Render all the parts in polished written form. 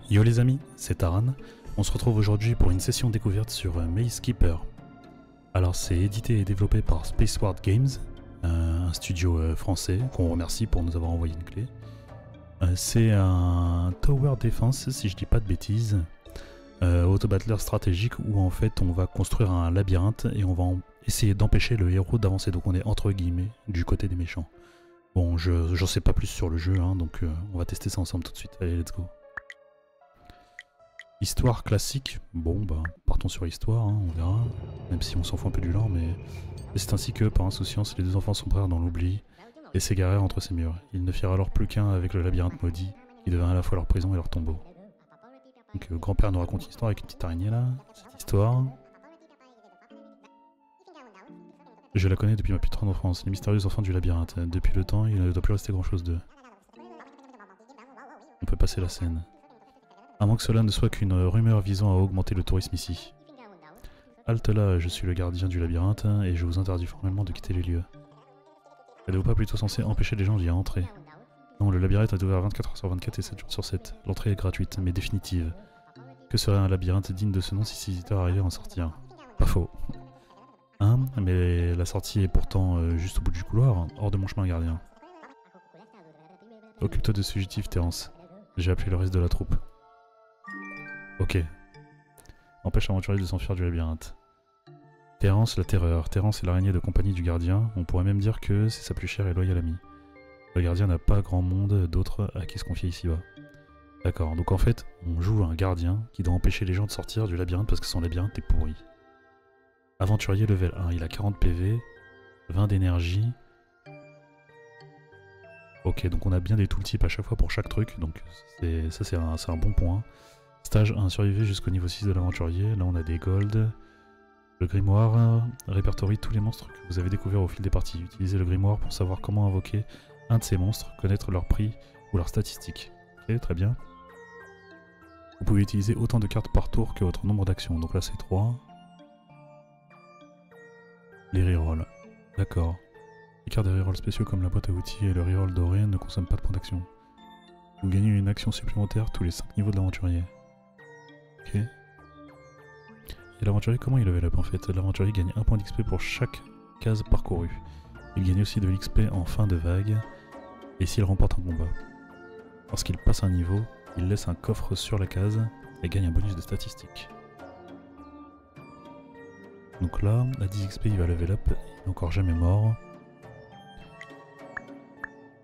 Yo les amis, c'est Taran. On se retrouve aujourd'hui pour une session découverte sur Maze Keeper. Alors c'est édité et développé par Spaceward Games, un studio français qu'on remercie pour nous avoir envoyé une clé. C'est un tower defense si je dis pas de bêtises, auto-battler stratégique où en fait on va construire un labyrinthe et on va essayer d'empêcher le héros d'avancer. Donc on est entre guillemets du côté des méchants. Bon, j'en sais pas plus sur le jeu, hein, donc on va tester ça ensemble tout de suite. Allez, let's go. Histoire classique, bon bah partons sur histoire, hein, on verra, même si on s'en fout un peu du lore, mais c'est ainsi que, par insouciance, les deux enfants sombrèrent dans l'oubli et s'égarèrent entre ces murs. Ils ne firent alors plus qu'un avec le labyrinthe maudit, qui devint à la fois leur prison et leur tombeau. Donc grand-père nous raconte une histoire avec une petite araignée là, cette histoire. Je la connais depuis ma plus tendre enfance, les mystérieux enfants du labyrinthe. Depuis le temps, il ne doit plus rester grand chose d'eux. On peut passer la scène. À moins que cela ne soit qu'une rumeur visant à augmenter le tourisme ici. Halte là, je suis le gardien du labyrinthe et je vous interdis formellement de quitter les lieux. Êtes-vous pas plutôt censé empêcher les gens d'y entrer? Non, le labyrinthe est ouvert 24h/24 et 7 jours sur 7. L'entrée est gratuite, mais définitive. Que serait un labyrinthe digne de ce nom si ces visiteurs arrivaient à en sortir? Pas faux. Hein? Mais la sortie est pourtant juste au bout du couloir, hors de mon chemin gardien. Occupe-toi de ce fugitif, Terence. J'ai appelé le reste de la troupe. Ok. Empêche l'aventurier de s'enfuir du labyrinthe. Terence, la terreur. Terence est l'araignée de compagnie du gardien. On pourrait même dire que c'est sa plus chère et loyale amie. Le gardien n'a pas grand monde d'autres à qui se confier ici-bas. D'accord, donc en fait, on joue un gardien qui doit empêcher les gens de sortir du labyrinthe parce que son labyrinthe est pourri. Aventurier level 1, il a 40 PV, 20 d'énergie. Ok, donc on a bien des tooltips à chaque fois pour chaque truc, donc ça c'est un bon point. Stage 1, survivre jusqu'au niveau 6 de l'aventurier. Là on a des golds. Le grimoire répertorie tous les monstres que vous avez découverts au fil des parties. Utilisez le grimoire pour savoir comment invoquer un de ces monstres, connaître leur prix ou leurs statistiques. Ok, très bien. Vous pouvez utiliser autant de cartes par tour que votre nombre d'actions. Donc là c'est 3. Les rerolls. D'accord. Les cartes de reroll spéciaux comme la boîte à outils et le reroll doré ne consomment pas de points d'action. Vous gagnez une action supplémentaire tous les 5 niveaux de l'aventurier. Ok. Et l'aventurier, comment il level up en fait? L'aventurier gagne 1 point d'XP pour chaque case parcourue. Il gagne aussi de l'XP en fin de vague, et s'il remporte un combat. Lorsqu'il passe un niveau, il laisse un coffre sur la case et gagne un bonus de statistiques. Donc là, à 10 XP il va level up, il n'est encore jamais mort.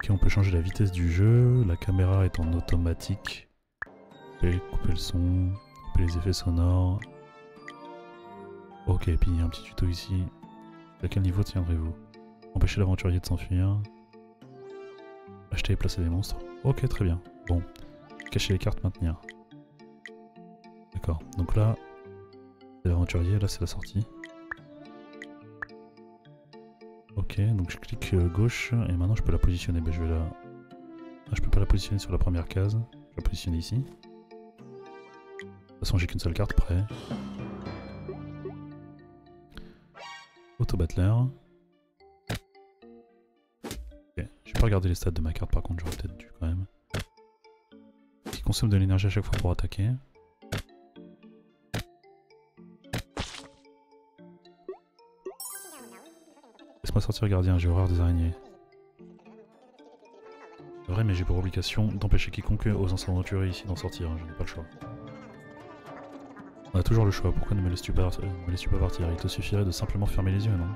Ok, on peut changer la vitesse du jeu, la caméra est en automatique. Couper le son, couper les effets sonores. Ok, et puis il y a un petit tuto ici. À quel niveau tiendrez-vous? Empêcher l'aventurier de s'enfuir. Acheter et placer des monstres. Ok, très bien. Bon. Cacher les cartes, maintenir. D'accord. Donc là, c'est l'aventurier, là c'est la sortie. Ok, donc je clique gauche et maintenant je peux la positionner. Ben, je vais la... Ah, je peux pas la positionner sur la première case. Je vais la positionner ici. De toute façon, j'ai qu'une seule carte, prêt. Auto-battler. Ok, j'ai pas regardé les stats de ma carte par contre, j'aurais peut-être dû quand même. Qui consomme de l'énergie à chaque fois pour attaquer. Laisse-moi sortir gardien, j'ai horreur des araignées. C'est vrai mais j'ai pour obligation d'empêcher quiconque aux anciens aventuriers ici d'en sortir, je n'ai pas le choix. On a toujours le choix, pourquoi ne me laisses-tu pas partir? Il te suffirait de simplement fermer les yeux, non?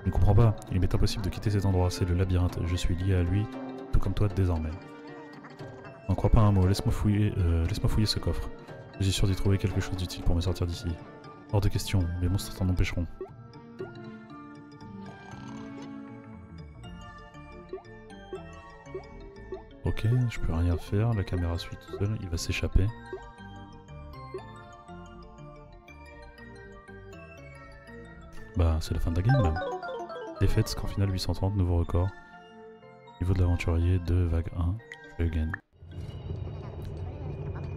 Je ne comprends pas, il m'est impossible de quitter cet endroit, c'est le labyrinthe, je suis lié à lui, tout comme toi désormais. N'en crois pas un mot, laisse-moi fouiller ce coffre. Je suis sûr d'y trouver quelque chose d'utile pour me sortir d'ici. Hors de question, les monstres t'en empêcheront. Ok, je peux rien faire, la caméra suit tout seul, il va s'échapper. Bah, c'est la fin de la game là. Défaite, score final 830, nouveau record. Niveau de l'aventurier, 2, vague 1, je gagne.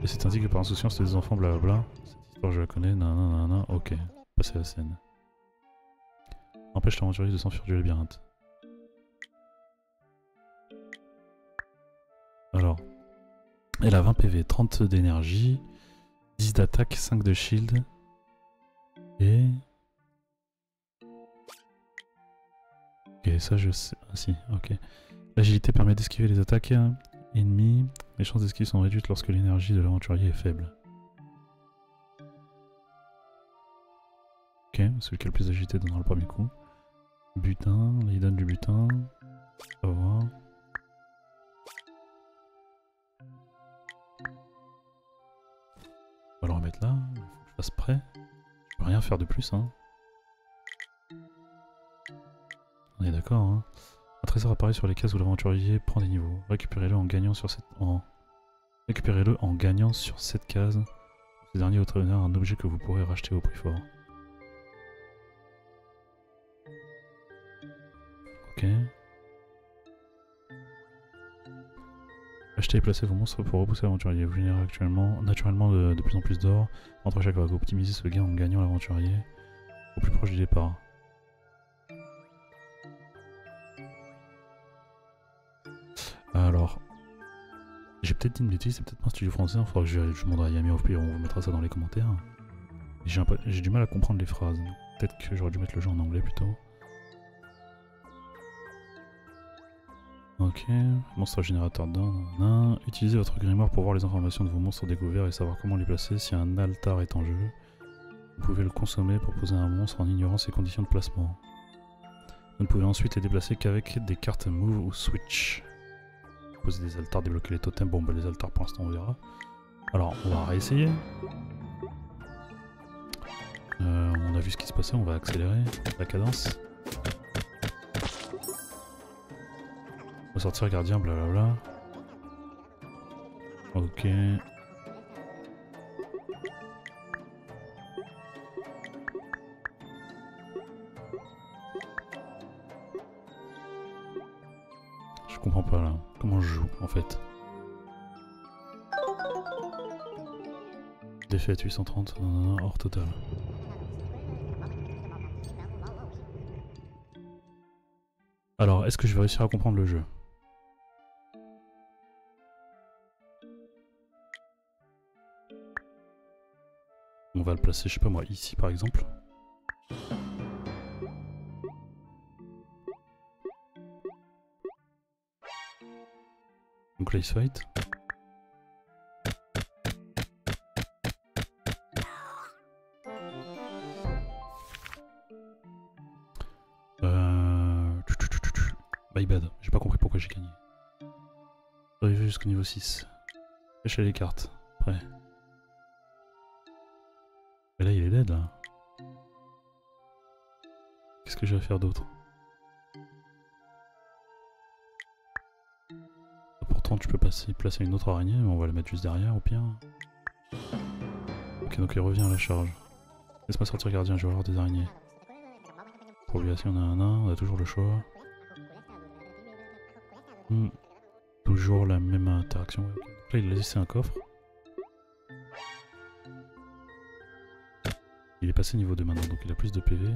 Et c'est ainsi que par insouciance des enfants, blablabla. Cette histoire je la connais, nanana, ok. Passer la scène. Empêche l'aventurier de s'enfuir du labyrinthe. Alors, Elle a 20 PV, 30 d'énergie, 10 d'attaque, 5 de shield. Et... Ok, ça je sais... Ah si, ok. L'agilité permet d'esquiver les attaques ennemies. Les chances d'esquive sont réduites lorsque l'énergie de l'aventurier est faible. Ok, celui qui a le plus d'agilité donnera le premier coup. Butin, là il donne du butin. On va voir. On va le remettre là, il faut que je fasse prêt. Je peux rien faire de plus, hein. On est d'accord, hein. Un trésor apparaît sur les cases où l'aventurier prend des niveaux. Récupérez-le en gagnant sur cette... Récupérez-le en gagnant sur cette case. Ce dernier obtient un objet que vous pourrez racheter au prix fort. Ok. Achetez et placez vos monstres pour repousser l'aventurier. Vous générez naturellement de plus en plus d'or entre chaque vague. Optimisez ce gain en gagnant l'aventurier au plus proche du départ. Alors, j'ai peut-être dit une bêtise, c'est peut-être pas un studio français, il faudra que je demanderai à Yami of P, on vous mettra ça dans les commentaires. J'ai du mal à comprendre les phrases, peut-être que j'aurais dû mettre le jeu en anglais plutôt. Ok, monstre générateur d'un. Utilisez votre grimoire pour voir les informations de vos monstres découverts et savoir comment les placer si un altar est en jeu. Vous pouvez le consommer pour poser un monstre en ignorant ses conditions de placement. Vous ne pouvez ensuite les déplacer qu'avec des cartes move ou switch. Poser des altars, débloquer les totems. Bon bah les altars pour l'instant on verra. Alors on va réessayer. On a vu ce qui se passait, on va accélérer la cadence. On va sortir gardien, blablabla. Ok. Je comprends pas là. Comment je joue en fait. Défaite 830, hors total. Alors, est-ce que je vais réussir à comprendre le jeu? On va le placer, je sais pas moi, ici par exemple. Donc là il se fight. My bad, j'ai pas compris pourquoi j'ai gagné. Arrivé jusqu'au niveau 6. Pêcher les cartes, après. Mais là il est dead là. Qu'est-ce que je vais faire d'autre? Pourtant tu peux placer une autre araignée, mais on va la mettre juste derrière au pire. Ok, donc il revient à la charge. Laisse-moi sortir gardien, je vais avoir des araignées. Pour lui, si on a un nain, on a toujours le choix. Toujours la même interaction. Donc là il a laissé un coffre. Il est passé niveau 2 maintenant, donc il a plus de PV.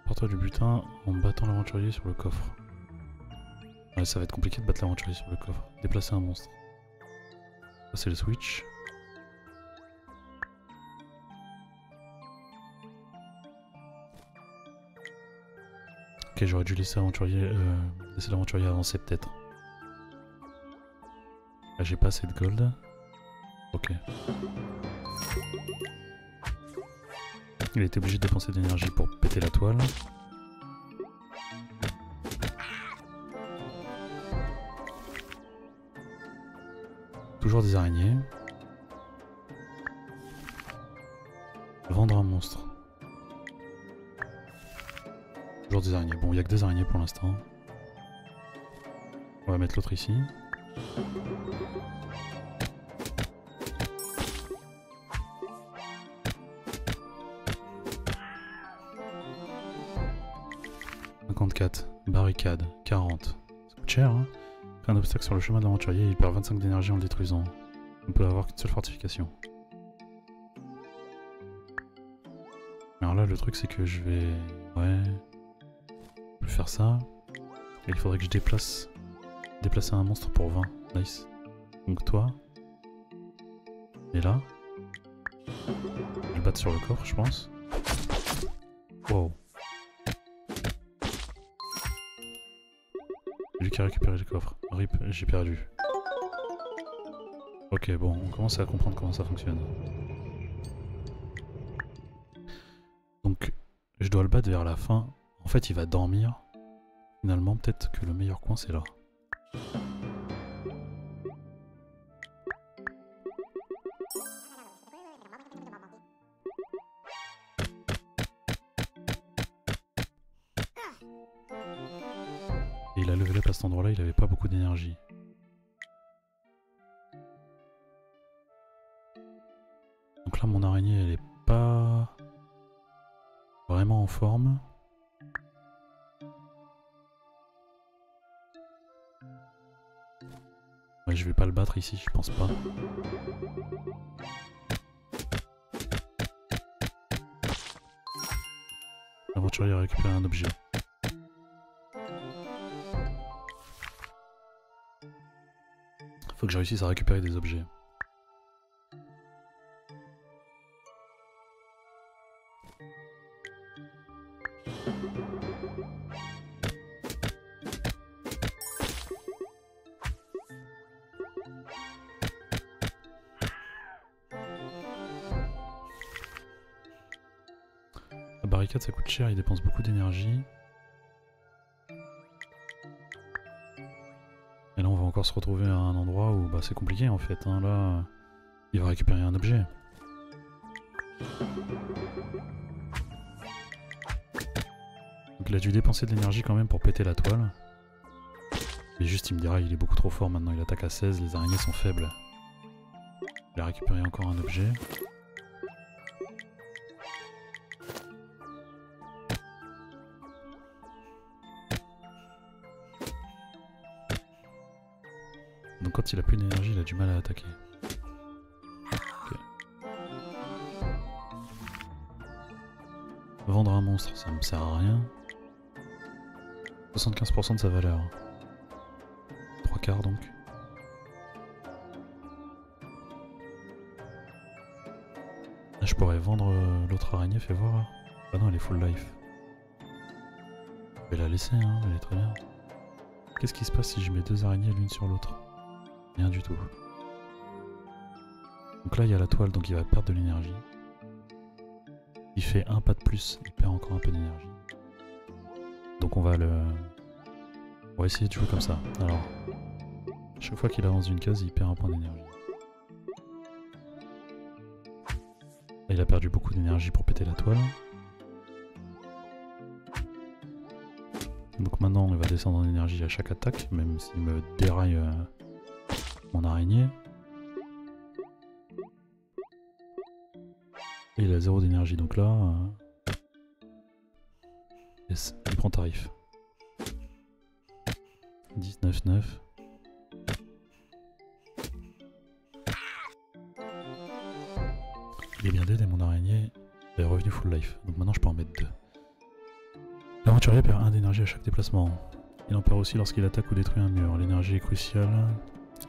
Porte-toi du butin en battant l'aventurier sur le coffre. Ouais, ça va être compliqué de battre l'aventurier sur le coffre. Déplacer un monstre. Ça c'est le switch. Ok, j'aurais dû laisser l'aventurier avancer peut-être. Là j'ai pas assez de gold. Ok. Il a été obligé de dépenser de l'énergie pour péter la toile. Toujours des araignées. Vendre un monstre. Toujours des araignées. Bon, il n'y a que des araignées pour l'instant. On va mettre l'autre ici. Barricade, 40. Ça coûte cher, hein. Crée un obstacle sur le chemin de l'aventurier, il perd 25 d'énergie en le détruisant. On peut avoir qu'une seule fortification. Alors là, le truc, c'est que je vais... Ouais... Je vais faire ça. Et il faudrait que je déplacer un monstre pour 20. Nice. Donc toi... Et là... Je vais battre sur le coffre, je pense. Wow. Lui qui a récupéré le coffre. RIP, j'ai perdu. Ok, bon, on commence à comprendre comment ça fonctionne. Donc, je dois le battre vers la fin. En fait, il va dormir. Finalement, peut-être que le meilleur coin, c'est là. Et il a levé up à cet endroit-là, il avait pas beaucoup d'énergie. Donc là, mon araignée, elle est pas vraiment en forme. Ouais, je vais pas le battre ici, je pense pas. L'aventurier a récupéré un objet. Faut que je réussisse à récupérer des objets. La barricade ça coûte cher, il dépense beaucoup d'énergie. Et là on va encore se retrouver à un endroit où bah, c'est compliqué en fait. Hein. Là, il va récupérer un objet. Donc il a dû dépenser de l'énergie quand même pour péter la toile. Et juste il me dira il est beaucoup trop fort maintenant, il attaque à 16, les araignées sont faibles. Il a récupéré encore un objet. Donc quand il a plus d'énergie, il a du mal à attaquer. Okay. Vendre un monstre, ça me sert à rien. 75% de sa valeur. 3/4 donc. Là, je pourrais vendre l'autre araignée, fais voir. Ah non, elle est full life. Je vais la laisser, hein, elle est très bien. Qu'est-ce qui se passe si je mets deux araignées l'une sur l'autre? Rien du tout. Donc là il y a la toile, donc il va perdre de l'énergie. Il fait un pas de plus, il perd encore un peu d'énergie. Donc on va essayer de jouer comme ça. Alors, chaque fois qu'il avance d'une case, il perd un point d'énergie. Il a perdu beaucoup d'énergie pour péter la toile. Donc maintenant il va descendre en énergie à chaque attaque, même s'il me déraille mon araignée. Et il a 0 d'énergie, donc là... yes, il prend tarif. 19,9. Il est bien dead et mon araignée est revenu full life. Donc maintenant je peux en mettre 2. L'aventurier perd 1 d'énergie à chaque déplacement. Il en perd aussi lorsqu'il attaque ou détruit un mur. L'énergie est cruciale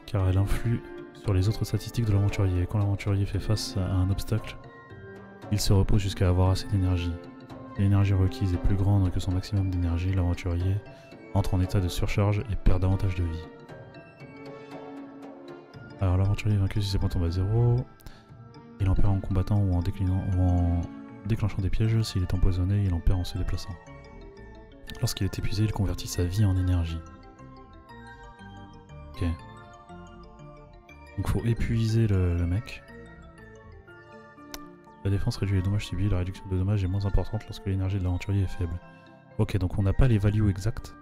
car elle influe sur les autres statistiques de l'aventurier. Quand l'aventurier fait face à un obstacle, il se repose jusqu'à avoir assez d'énergie. Si l'énergie requise est plus grande que son maximum d'énergie, l'aventurier entre en état de surcharge et perd davantage de vie. Alors l'aventurier est vaincu si ses points tombent à 0. Il en perd en combattant ou en déclenchant des pièges. S'il est empoisonné, il en perd en se déplaçant. Lorsqu'il est épuisé, il convertit sa vie en énergie. Ok. Donc faut épuiser le mec. La défense réduit les dommages subis, la réduction de dommages est moins importante lorsque l'énergie de l'aventurier est faible. Ok, donc on n'a pas les values exactes.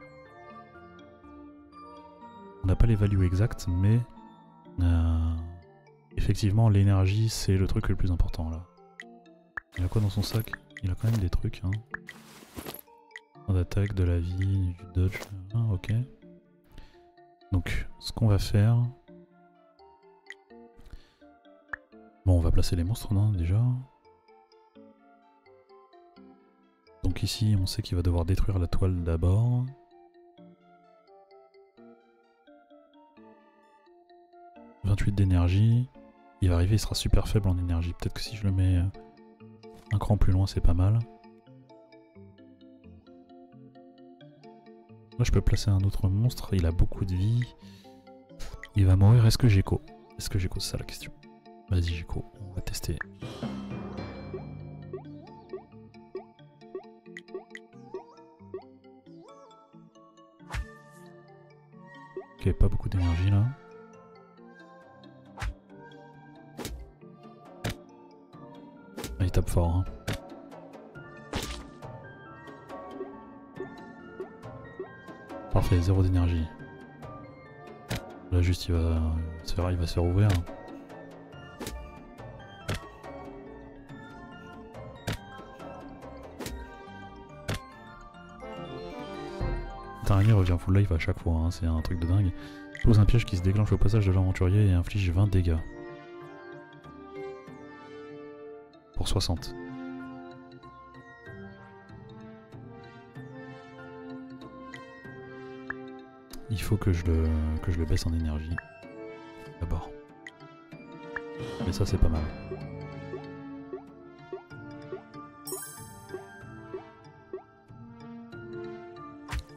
On n'a pas les values exactes, mais... effectivement, l'énergie, c'est le truc le plus important, là. Il a quoi dans son sac? Il a quand même des trucs, hein. D'attaque, de la vie, du dodge... Ah, ok. Donc, ce qu'on va faire... Bon, on va placer les monstres, non, déjà. Donc ici, on sait qu'il va devoir détruire la toile d'abord. « 28 d'énergie. Il va arriver, il sera super faible en énergie. Peut-être que si je le mets un cran plus loin, c'est pas mal. Là, je peux placer un autre monstre. Il a beaucoup de vie. Il va mourir. Est-ce que Gecko? Est-ce que Gecko, c'est ça la question. Vas-y, Gecko, on va tester. Ok, pas beaucoup d'énergie là. Ah, il tape fort. Hein. Parfait, 0 d'énergie. Là juste il va se faire ouvrir. L'araignée revient full life à chaque fois, hein, c'est un truc de dingue. Pose un piège qui se déclenche au passage de l'aventurier et inflige 20 dégâts. Pour 60. Il faut que je le baisse en énergie. D'abord. Mais ça c'est pas mal.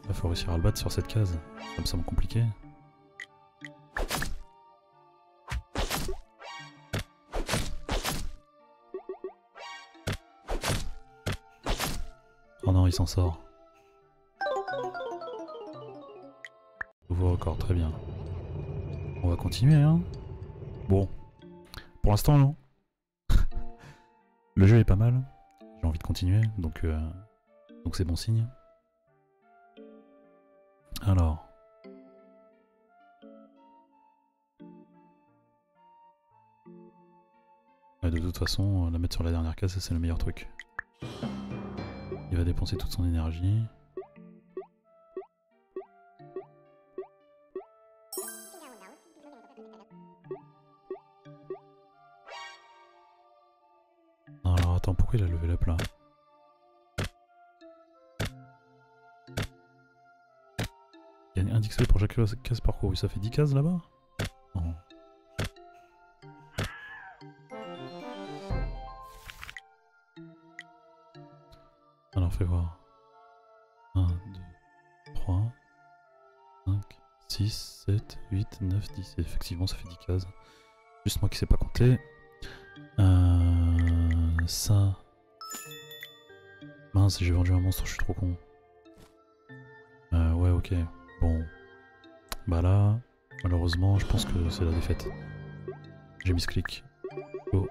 Il faut réussir à le battre sur cette case. Ça me semble compliqué. Oh non, il s'en sort. Nouveau record, très bien. On va continuer, hein. Bon. Pour l'instant, non. Le jeu est pas mal. J'ai envie de continuer, donc c'est bon signe. Alors. De toute façon, la mettre sur la dernière case, c'est le meilleur truc. Il va dépenser toute son énergie. Non, alors attends, pourquoi il a levé up là? Il y a un XP pour chaque case parcourue, ça fait 10 cases là-bas? Non. Alors fais voir. 1, 2, 3, 5, 6, 7, 8, 9, 10. Et effectivement ça fait 10 cases. Juste moi qui sais pas compter. Ça... Mince, j'ai vendu un monstre, je suis trop con. Ouais, ok. Bon. Bah là, malheureusement, je pense que c'est la défaite. J'ai mis ce clic. Oh.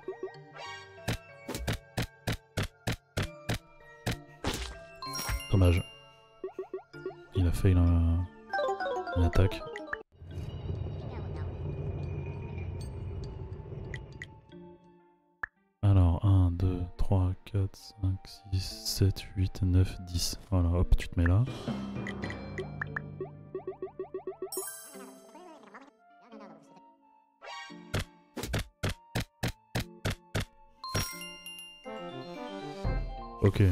Dommage. Il a fail une attaque. Alors, 1, 2, 3, 4, 5, 6, 7, 8, 9, 10. Voilà, hop, tu te mets là. Ok,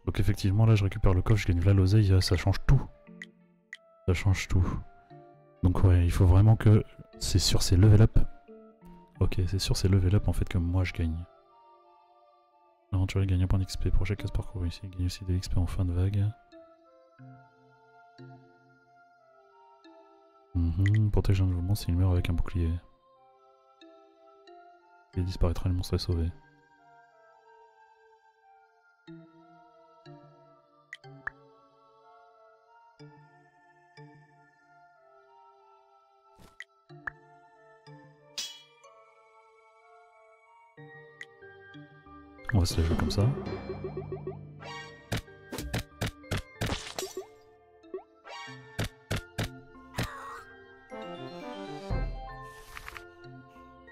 donc effectivement là je récupère le coffre, je gagne là l'oseille, ça change tout. Ça change tout. Donc ouais, il faut vraiment que... C'est sur ces level up. Ok, c'est sur ces level up en fait que moi je gagne. L'aventurier gagne un point d'XP pour chaque case parcourue ici, il gagne aussi de l'XP en fin de vague. Protège un nouveau monstre s'il meurt avec un bouclier. Il disparaîtra, le monstre est sauvé. On va se la jouer comme ça.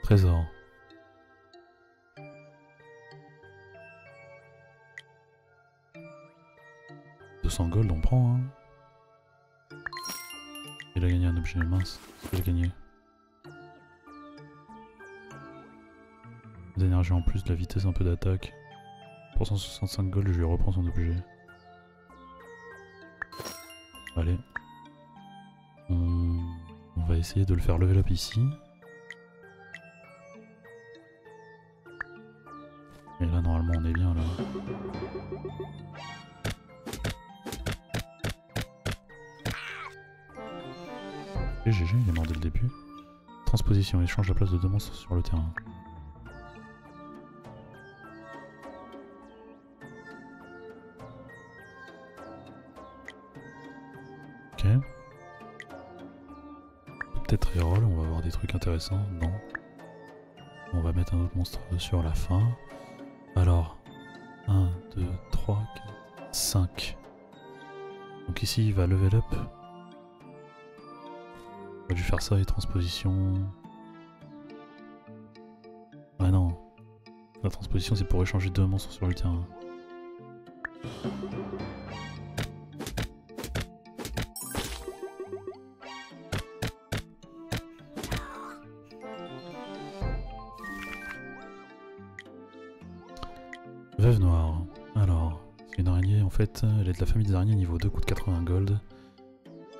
Trésor. Gold, on prend. Hein. Il a gagné un objet mince. J'ai gagné. d'énergie en plus, de la vitesse, un peu d'attaque. Pour 165 gold, je lui reprends son objet. Allez. On va essayer de le faire level up ici. Et là, normalement, on est bien là. Et GG, il est mort dès le début. Transposition, échange la place de 2 monstres sur le terrain. Ok. Peut-être reroll, on va avoir des trucs intéressants. Non. On va mettre un autre monstre sur la fin. Alors, 1, 2, 3, 4, 5. Donc ici, il va level up. On va dû faire ça et transposition. Ah non. La transposition, c'est pour échanger 2 monstres sur le terrain. Veuve noire. Alors, c'est une araignée en fait, elle est de la famille des araignées niveau 2, coûte 80 gold.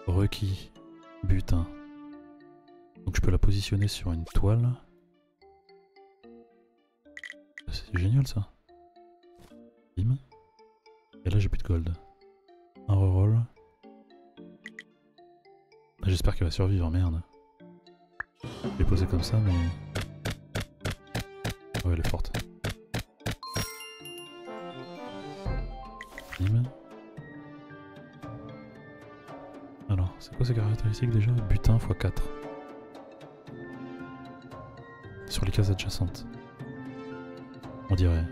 Requis, butin. Donc je peux la positionner sur une toile. C'est génial ça. Bim. Et là j'ai plus de gold. Un reroll. J'espère qu'elle va survivre, merde. Je l'ai posée comme ça mais... Ouais, elle est forte. Bim. Alors, c'est quoi ces caractéristiques déjà? Butin x 4. Sur les cases adjacentes. On dirait.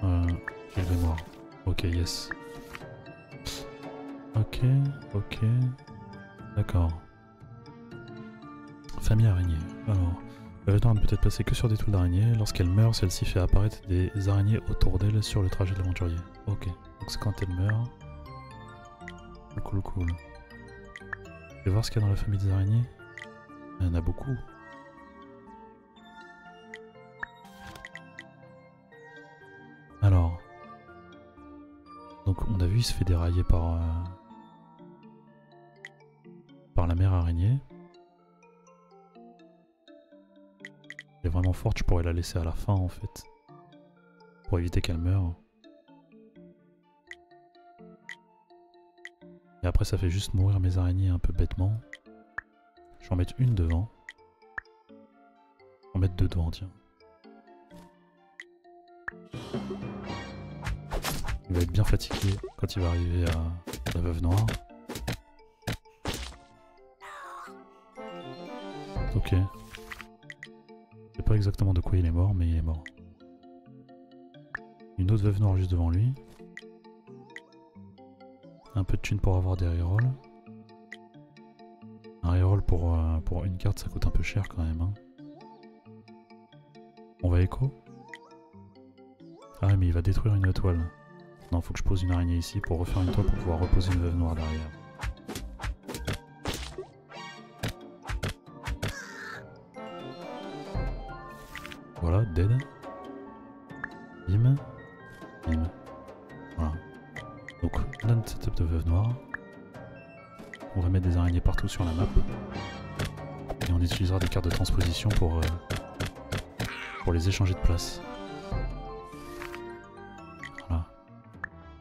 J'ai le mémoire. Ok, yes. Ok, ok. D'accord. Famille araignée. Alors, la veuve noire ne peut être placée que sur des toules d'araignée. Lorsqu'elle meurt, celle-ci fait apparaître des araignées autour d'elle sur le trajet de l'aventurier. Ok, donc c'est quand elle meurt. Cool, cool. Je vais voir ce qu'il y a dans la famille des araignées. Il y en a beaucoup. Alors. Donc on a vu, il se fait dérailler par la mère araignée. Elle est vraiment forte, je pourrais la laisser à la fin en fait. Pour éviter qu'elle meure. Et après ça fait juste mourir mes araignées un peu bêtement. Je vais en mettre une devant. Je vais en mettre 2 devant, tiens. Il va être bien fatigué quand il va arriver à la veuve noire. Ok. Je sais pas exactement de quoi il est mort, mais il est mort. Une autre veuve noire juste devant lui. Un peu de thunes pour avoir des rerolls. Un reroll pour une carte, ça coûte un peu cher quand même. Hein. On va écho. Ah mais il va détruire une toile. Non, faut que je pose une araignée ici pour refaire une toile pour pouvoir reposer une veuve noire derrière. Voilà, dead. Bim. Bim. Voilà. Donc là, notre setup de veuve noire. On va mettre des araignées partout sur la map. Et on utilisera des cartes de transposition pour les échanger de place. Voilà.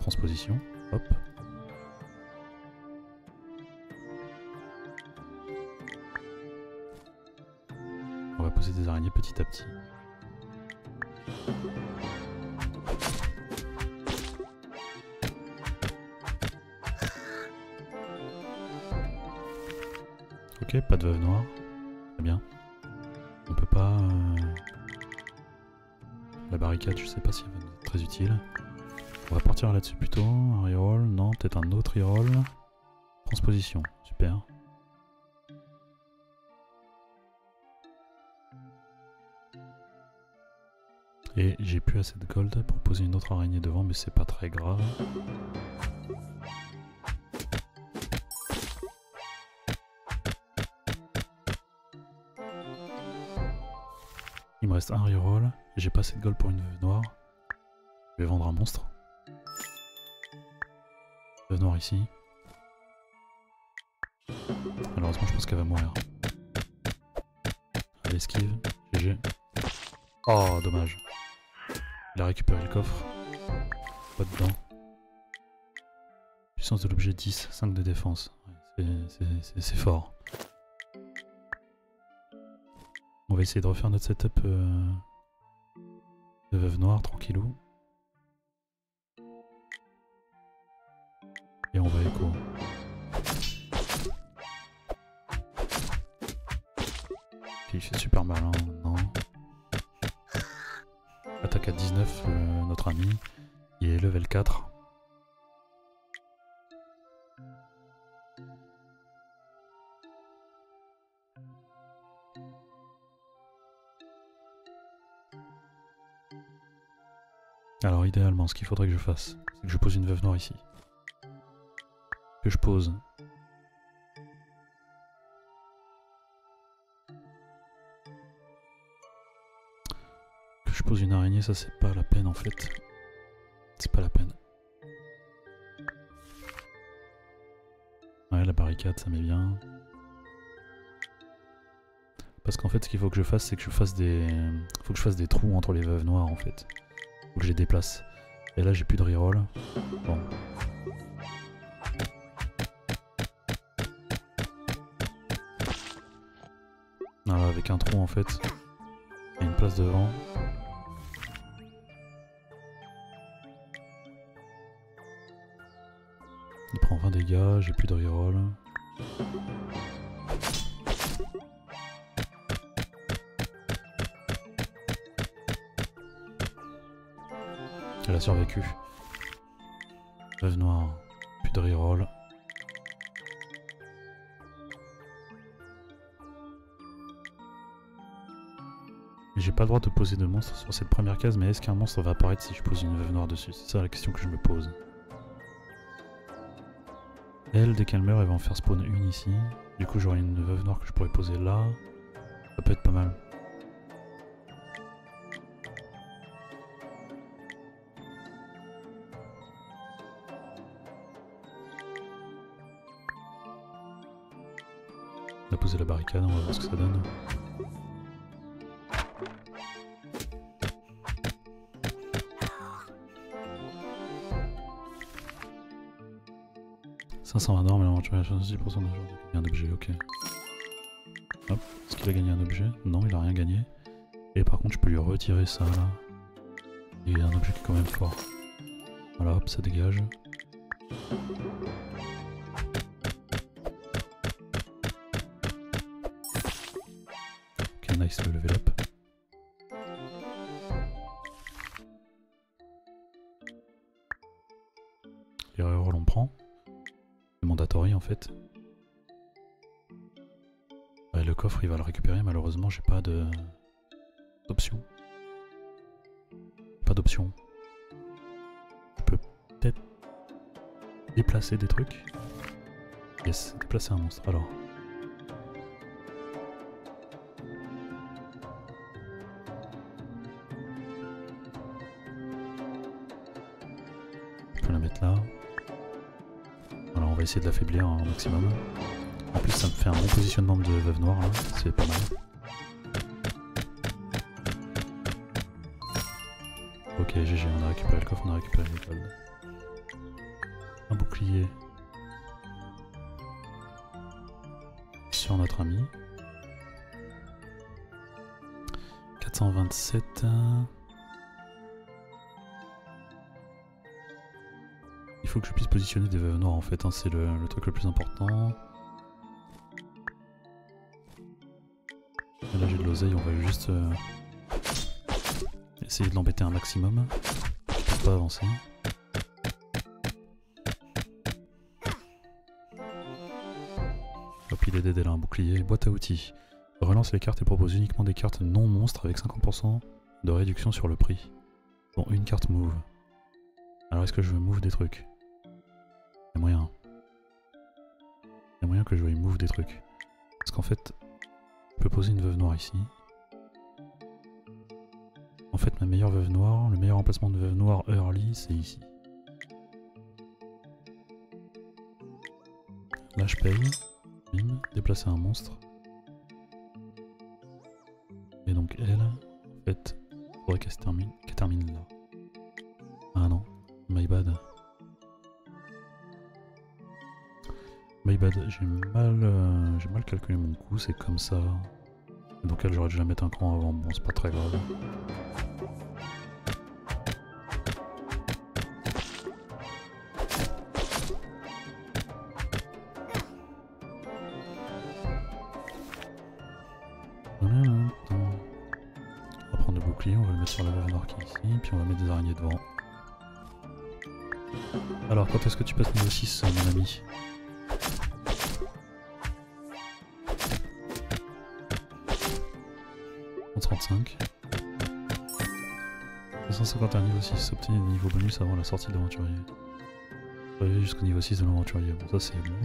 Transposition. Hop. On va poser des araignées petit à petit. Ok, pas de veuve noire. Très bien. On peut pas... La barricade, je sais pas si elle va être très utile. On va partir là-dessus plutôt. Un reroll, non, peut-être un autre reroll. Transposition, super. Et j'ai plus assez de gold pour poser une autre araignée devant, mais c'est pas très grave. Il me reste un reroll. Et j'ai pas assez de gold pour une veuve noire. Je vais vendre un monstre. Veuve noire ici. Malheureusement je pense qu'elle va mourir. Elle esquive. GG. Oh dommage. Il a récupéré le coffre. Pas dedans. Puissance de l'objet 10, 5 de défense. Ouais, c'est fort. On va essayer de refaire notre setup de veuve noire, tranquillou. Et on va écho. Ok, il fait super mal hein, maintenant. Attaque à 19, notre ami. Il est level 4. Alors idéalement, ce qu'il faudrait que je fasse, c'est que je pose une veuve noire ici. Que je pose. Que je pose une araignée, ça c'est pas la peine en fait. C'est pas la peine. Ouais, la barricade, ça met bien. Parce qu'en fait, ce qu'il faut que je fasse, c'est que je fasse des trous entre les veuves noires en fait. Faut que je les déplace. Et là, j'ai plus de reroll. Bon. Voilà, avec un trou en fait. Il y a une place devant. Il prend 20 dégâts, j'ai plus de reroll. Elle a survécu. Veuve noire, plus de reroll. J'ai pas le droit de poser de monstre sur cette première case, mais est-ce qu'un monstre va apparaître si je pose une veuve noire dessus? C'est ça la question que je me pose. Elle, dès qu'elle meurt, elle va en faire spawn une ici. Du coup, j'aurai une veuve noire que je pourrais poser là. Ça peut être pas mal. On va poser la barricade, on va voir ce que ça donne. « 520 d'or, mais là, tu as 10% de gagner un objet, ok. » Hop, est-ce qu'il a gagné un objet? Non, il a rien gagné. Et par contre, je peux lui retirer ça, là. Il y a un objet qui est quand même fort. Voilà, hop, ça dégage. Ok, nice, le level up. Les rerolls, on prend. C'est mandatory en fait. Ouais, le coffre il va le récupérer, malheureusement j'ai pas d'option. Pas d'option. Je peux peut-être déplacer des trucs. Yes, déplacer un monstre alors. Je peux la mettre là. On va essayer de l'affaiblir un maximum. En plus ça me fait un bon positionnement de veuve noire, c'est pas mal. Ok GG, on a récupéré le coffre, on a récupéré les gold. Un bouclier sur notre ami. 427. Il faut que je puisse positionner des veuves noires en fait, hein, c'est le truc le plus important. Et là j'ai de l'oseille, on va juste essayer de l'embêter un maximum. Il ne peut pas avancer. Hop, il est dead, elle a un bouclier. Boîte à outils. Relance les cartes et propose uniquement des cartes non monstres avec 50% de réduction sur le prix. Bon, une carte move. Alors est-ce que je veux move des trucs? Il y a moyen. Il y a moyen que je veuille move des trucs. Parce qu'en fait, je peux poser une veuve noire ici. fait, ma meilleure veuve noire, le meilleur emplacement de veuve noire early, c'est ici. Là, je paye. Bim, déplacer un monstre. Et donc, elle, en fait, il faudrait qu'elle termine là. Ah non, my bad. My bad, j'ai mal calculé mon coup, c'est comme ça. Donc elle, j'aurais dû la mettre un cran avant, bon c'est pas très grave. On va prendre le bouclier, on va le mettre sur la veuve noire qui est ici, puis on va mettre des araignées devant. Alors quand est-ce que tu passes niveau 6 mon ami? 35. 251 niveau 6, obtenir des niveaux bonus avant la sortie de l'aventurier. Arriver jusqu'au niveau 6 de l'aventurier, bon ça c'est bon.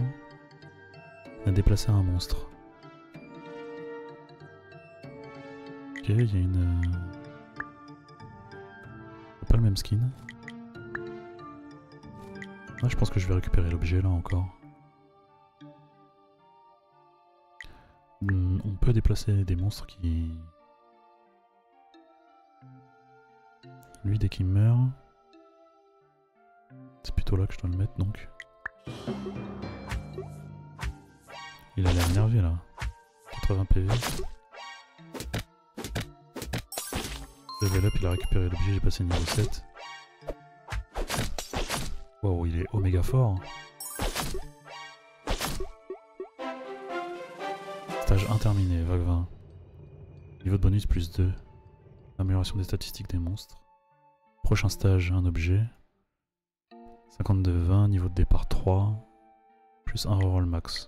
On a déplacé un monstre. Ok, il y a une... pas le même skin. Ah, je pense que je vais récupérer l'objet là encore. On peut déplacer des monstres qui... Lui, dès qu'il meurt, c'est plutôt là que je dois le mettre donc. Il a l'air énervé là. 80 PV. Level up, il a récupéré l'objet, j'ai passé niveau 7. Wow, il est oméga fort. Stage interminé, vague 20. Niveau de bonus plus 2. Amélioration des statistiques des monstres. Prochain stage, un objet. 52-20, niveau de départ 3. Plus 1 reroll max.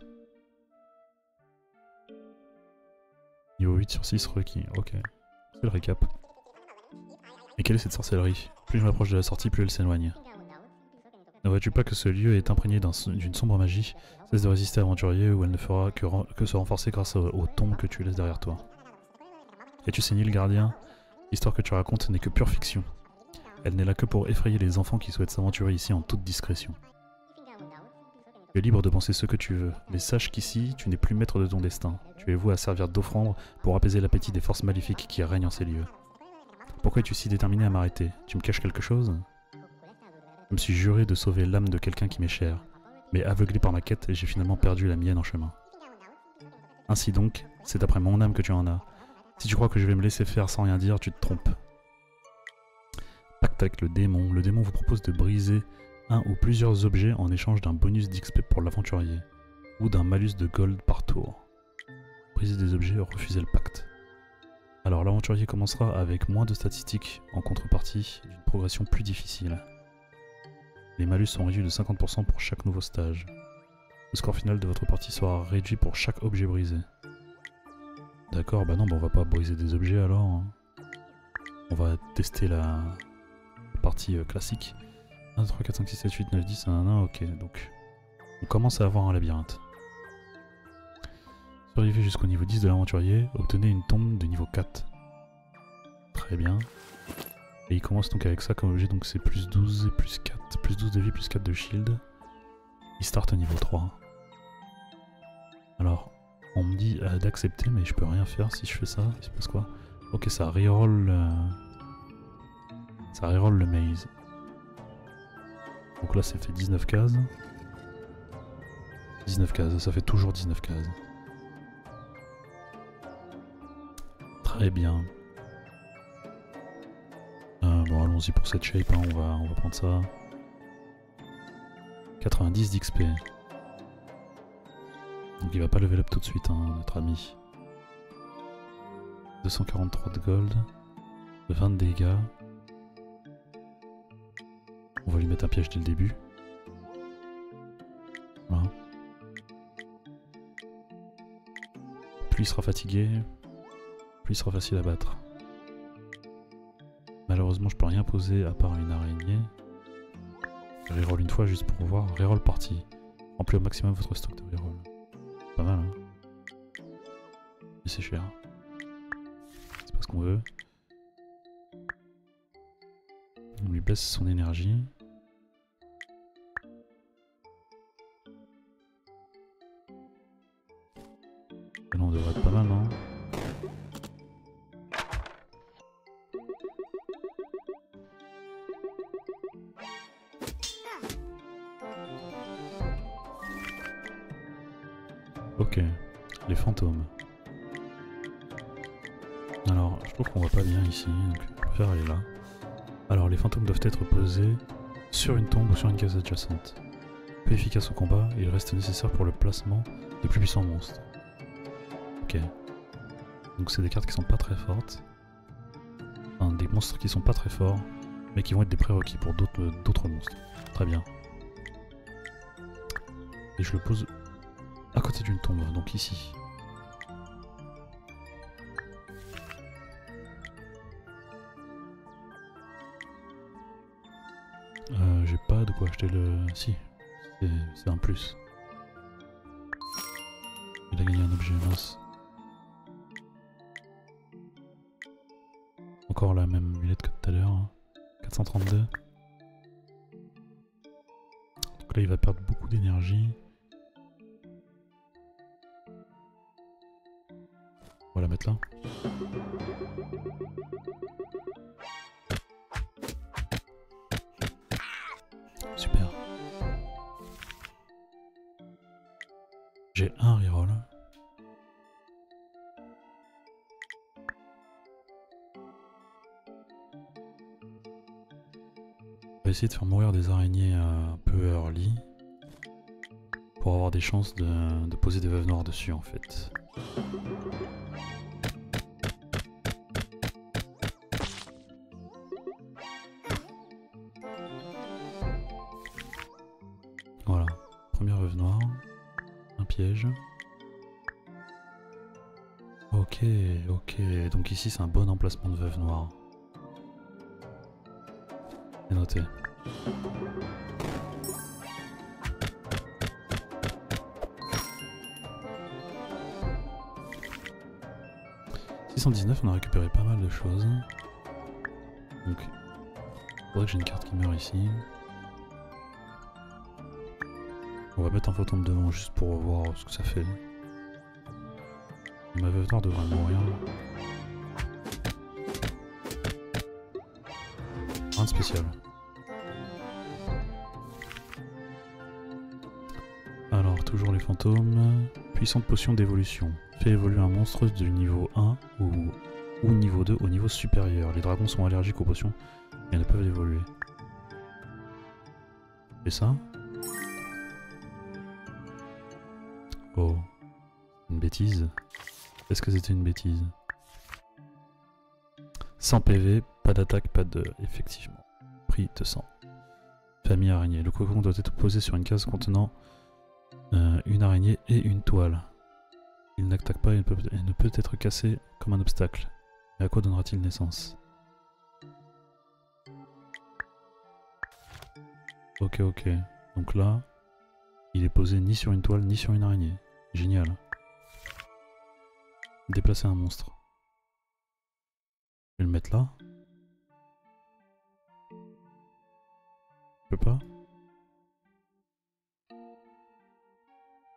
Niveau 8 sur 6 requis, ok. C'est le récap. Et quelle est cette sorcellerie? Plus je m'approche de la sortie, plus elle s'éloigne. Ne vois-tu pas que ce lieu est imprégné d'une sombre magie? Cesse de résister à l'aventurier ou elle ne fera que se renforcer grâce au tombe que tu laisses derrière toi. Es-tu saigné le gardien? L'histoire que tu racontes n'est que pure fiction. Elle n'est là que pour effrayer les enfants qui souhaitent s'aventurer ici en toute discrétion. Tu es libre de penser ce que tu veux, mais sache qu'ici, tu n'es plus maître de ton destin. Tu es voué à servir d'offrande pour apaiser l'appétit des forces maléfiques qui règnent en ces lieux. Pourquoi es-tu si déterminé à m'arrêter? Tu me caches quelque chose? Je me suis juré de sauver l'âme de quelqu'un qui m'est cher, mais aveuglé par ma quête, j'ai finalement perdu la mienne en chemin. Ainsi donc, c'est après mon âme que tu en as. Si tu crois que je vais me laisser faire sans rien dire, tu te trompes. Pacte avec le démon. Le démon vous propose de briser un ou plusieurs objets en échange d'un bonus d'XP pour l'aventurier, ou d'un malus de gold par tour. Briser des objets, refuser le pacte. Alors l'aventurier commencera avec moins de statistiques en contrepartie d'une progression plus difficile. Les malus sont réduits de 50% pour chaque nouveau stage. Le score final de votre partie sera réduit pour chaque objet brisé. D'accord, bah non, bah on va pas briser des objets alors. Hein. On va tester la partie classique. 1, 2, 3, 4, 5, 6, 7, 8, 9, 10, 1, 1, ok, donc on commence à avoir un labyrinthe. Survivez jusqu'au niveau 10 de l'aventurier, obtenez une tombe de niveau 4. Très bien. Et il commence donc avec ça comme objet, donc c'est plus 12 et plus 4. Plus 12 de vie, plus 4 de shield. Il start au niveau 3. Alors, on me dit d'accepter, mais je peux rien faire si je fais ça. Il se passe quoi? Ok, ça reroll... ça reroll le maze. Donc là, ça fait 19 cases. 19 cases, ça fait toujours 19 cases. Très bien. Bon, allons-y pour cette shape, hein. on va prendre ça. 90 d'XP. Donc il va pas level up tout de suite, hein, notre ami. 243 de gold. 20 de dégâts. On va lui mettre un piège dès le début. Voilà. Plus il sera fatigué, plus il sera facile à battre. Malheureusement, je peux rien poser à part une araignée. Je reroll une fois juste pour voir. Reroll partie. Remplis au maximum votre stock de reroll. Pas mal, hein. Mais c'est cher. C'est pas ce qu'on veut. baisse son énergie. Là, on devrait être pas mal, non? Ok, les fantômes. Alors, je trouve qu'on voit pas bien ici, donc je préfère aller là. Alors, les fantômes doivent être posés sur une tombe ou sur une case adjacente. Peu efficace au combat, il reste nécessaire pour le placement de plus puissants monstres. Ok. Donc c'est des cartes qui sont pas très fortes. Enfin, des monstres qui sont pas très forts, mais qui vont être des prérequis pour d'autres monstres. Très bien. Et je le pose à côté d'une tombe, donc ici. J'ai pas de quoi acheter le... Si, c'est un plus. Il a gagné un objet mince. Encore la même mulette que tout à l'heure. Hein. 432. Donc là il va perdre beaucoup d'énergie. On va la mettre là. Super. J'ai un reroll. On va essayer de faire mourir des araignées un peu early. Pour avoir des chances de poser des veuves noires dessus en fait. Voilà, première veuve noire, un piège. Ok, ok, donc ici c'est un bon emplacement de veuve noire. C'est noté. On a récupéré pas mal de choses. Donc, il faudrait que j'ai une carte qui meurt ici. On va mettre un fantôme devant juste pour voir ce que ça fait. Ma veuve noire devrait mourir. Rien de spécial. Alors, toujours les fantômes. Puissante potion d'évolution. Fait évoluer un monstre du niveau 1 ou niveau 2 au niveau supérieur. Les dragons sont allergiques aux potions et ne peuvent évoluer. Et ça? Oh. Une bêtise. Est-ce que c'était une bêtise? 100 PV, pas d'attaque, pas de... Effectivement. Prix de 100. Famille araignée. Le cocon doit être posé sur une case contenant une araignée et une toile. Il n'attaque pas et ne peut être cassé comme un obstacle. Mais à quoi donnera-t-il naissance? Ok, ok. Donc là, il est posé ni sur une toile ni sur une araignée. Génial. Déplacer un monstre. Je vais le mettre là. Je peux pas.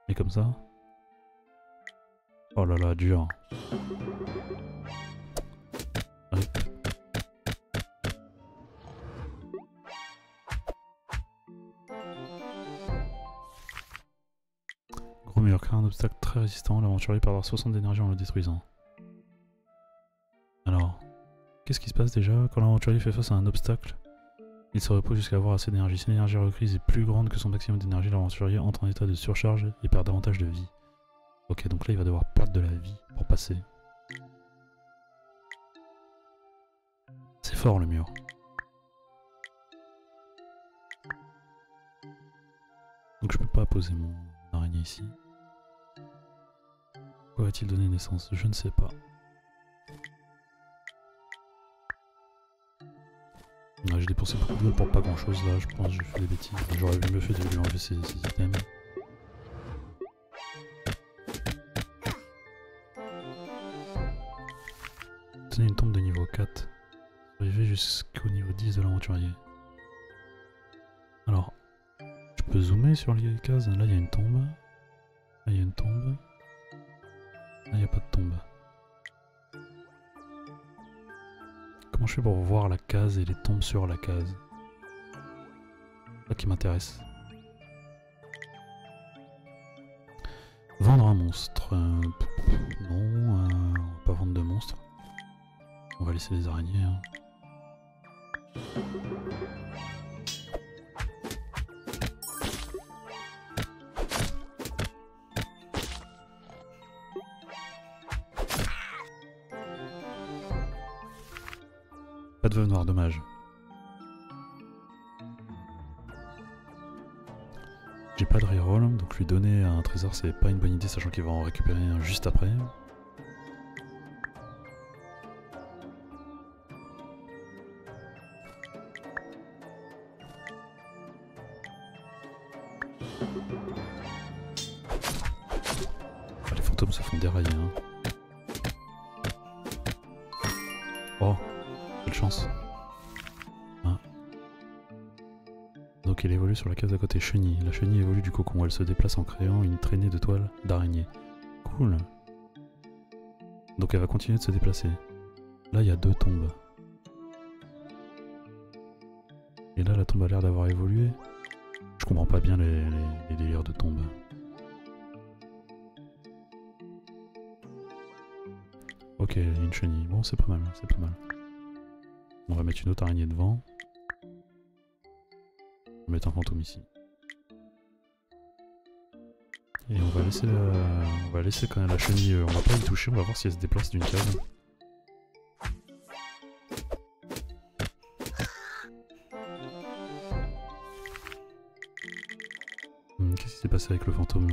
Et comme ça. Oh là là, dur. Allez. Gros mur crée un obstacle très résistant. L'aventurier perdra 60 d'énergie en le détruisant. Alors, qu'est-ce qui se passe déjà? Quand l'aventurier fait face à un obstacle, il se repose jusqu'à avoir assez d'énergie. Si l'énergie requise est plus grande que son maximum d'énergie, l'aventurier entre en état de surcharge et perd davantage de vie. Ok, donc là il va devoir perdre de la vie pour passer. C'est fort le mur. Donc je peux pas poser mon araignée ici. Quoi va-t-il donner naissance? Je ne sais pas. J'ai dépensé beaucoup de gold pour pas grand chose là, je pense que j'ai fait des bêtises. J'aurais mieux fait de lui enlever ses items. Obtenez une tombe de niveau 4. Arriver jusqu'au niveau 10 de l'aventurier. Alors, je peux zoomer sur les cases. Là, il y a une tombe. Là, il y a une tombe. Là, il n'y a pas de tombe. Comment je fais pour voir la case et les tombes sur la case? C'est ça qui m'intéresse. Vendre un monstre. Non, on va pas vendre de monstres. On va laisser les araignées. Hein. Pas de veuve noire, dommage. J'ai pas de reroll, donc lui donner un trésor c'est pas une bonne idée, sachant qu'il va en récupérer un juste après. Ah, les fantômes se font dérailler. Hein. Oh, quelle chance. Ah. Donc elle évolue sur la case à côté, chenille. La chenille évolue du cocon, elle se déplace en créant une traînée de toile d'araignée. Cool. Donc elle va continuer de se déplacer. Là il y a 2 tombes. Et là la tombe a l'air d'avoir évolué. Je comprends pas bien les délires de tombes. Ok, une chenille. Bon, c'est pas mal, c'est pas mal. On va mettre une autre araignée devant. On va mettre un fantôme ici. Et on va laisser quand même la chenille, on va pas y toucher, on va voir si elle se déplace d'une case. Qu'est-ce qui s'est passé avec le fantôme?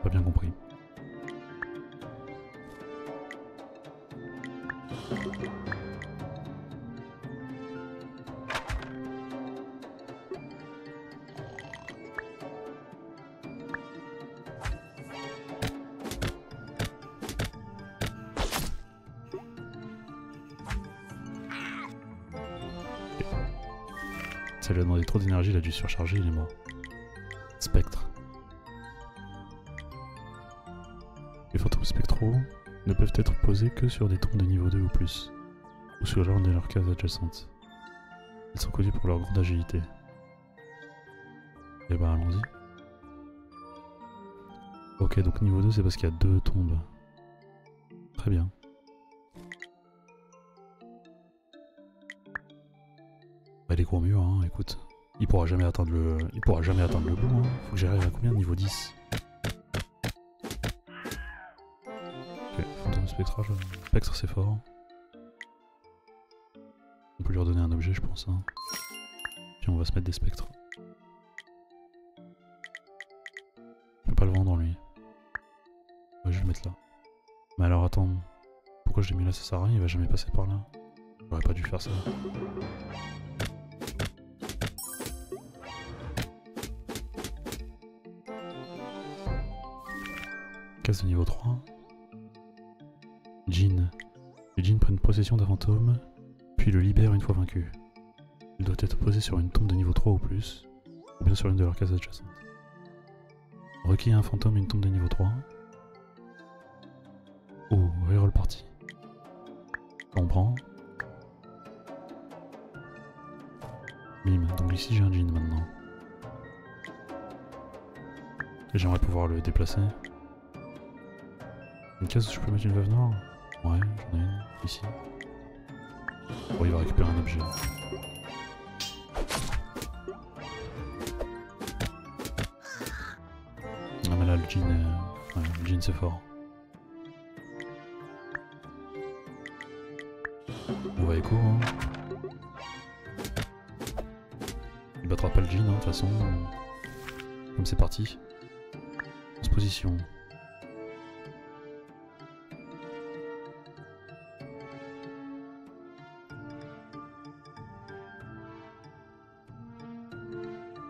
Pas bien compris. Ça lui a demandé trop d'énergie, il a dû surcharger, il est mort. Spectre. Les fantômes spectraux ne peuvent être posés que sur des tombes de niveau 2 ou plus, ou sur l'un de leurs cases adjacentes. Ils sont connus pour leur grande agilité. Et bah allons-y. Ok, donc niveau 2 c'est parce qu'il y a 2 tombes. Très bien. Bah les gros murs, hein, écoute. Il pourra jamais atteindre le bout, hein. Faut que j'arrive à combien? Niveau 10. Ok, fantôme spectral. Spectre c'est fort. On peut lui redonner un objet je pense. Hein. Puis on va se mettre des spectres. Je peux pas le vendre lui. Ouais, je vais le mettre là. Mais alors attends. Pourquoi je l'ai mis là? Ça sert à rien, il va jamais passer par là. J'aurais pas dû faire ça. Case de niveau 3. Djinn. Les djinns prennent possession d'un fantôme, puis le libèrent une fois vaincu. Il doit être posé sur une tombe de niveau 3 ou plus, ou bien sur une de leurs cases adjacentes. Requis un fantôme et une tombe de niveau 3. Oh, reroll party. On prend. Bim, donc ici j'ai un djinn maintenant. Et j'aimerais pouvoir le déplacer. Une case où je peux mettre une veuve noire? Ouais, j'en ai une, ici. Bon, il va récupérer un objet. Ah mais là le djinn, ouais, le djinn c'est fort. On va écho, hein. Il battra pas le djinn, hein, de toute façon. Comme c'est parti. On se position.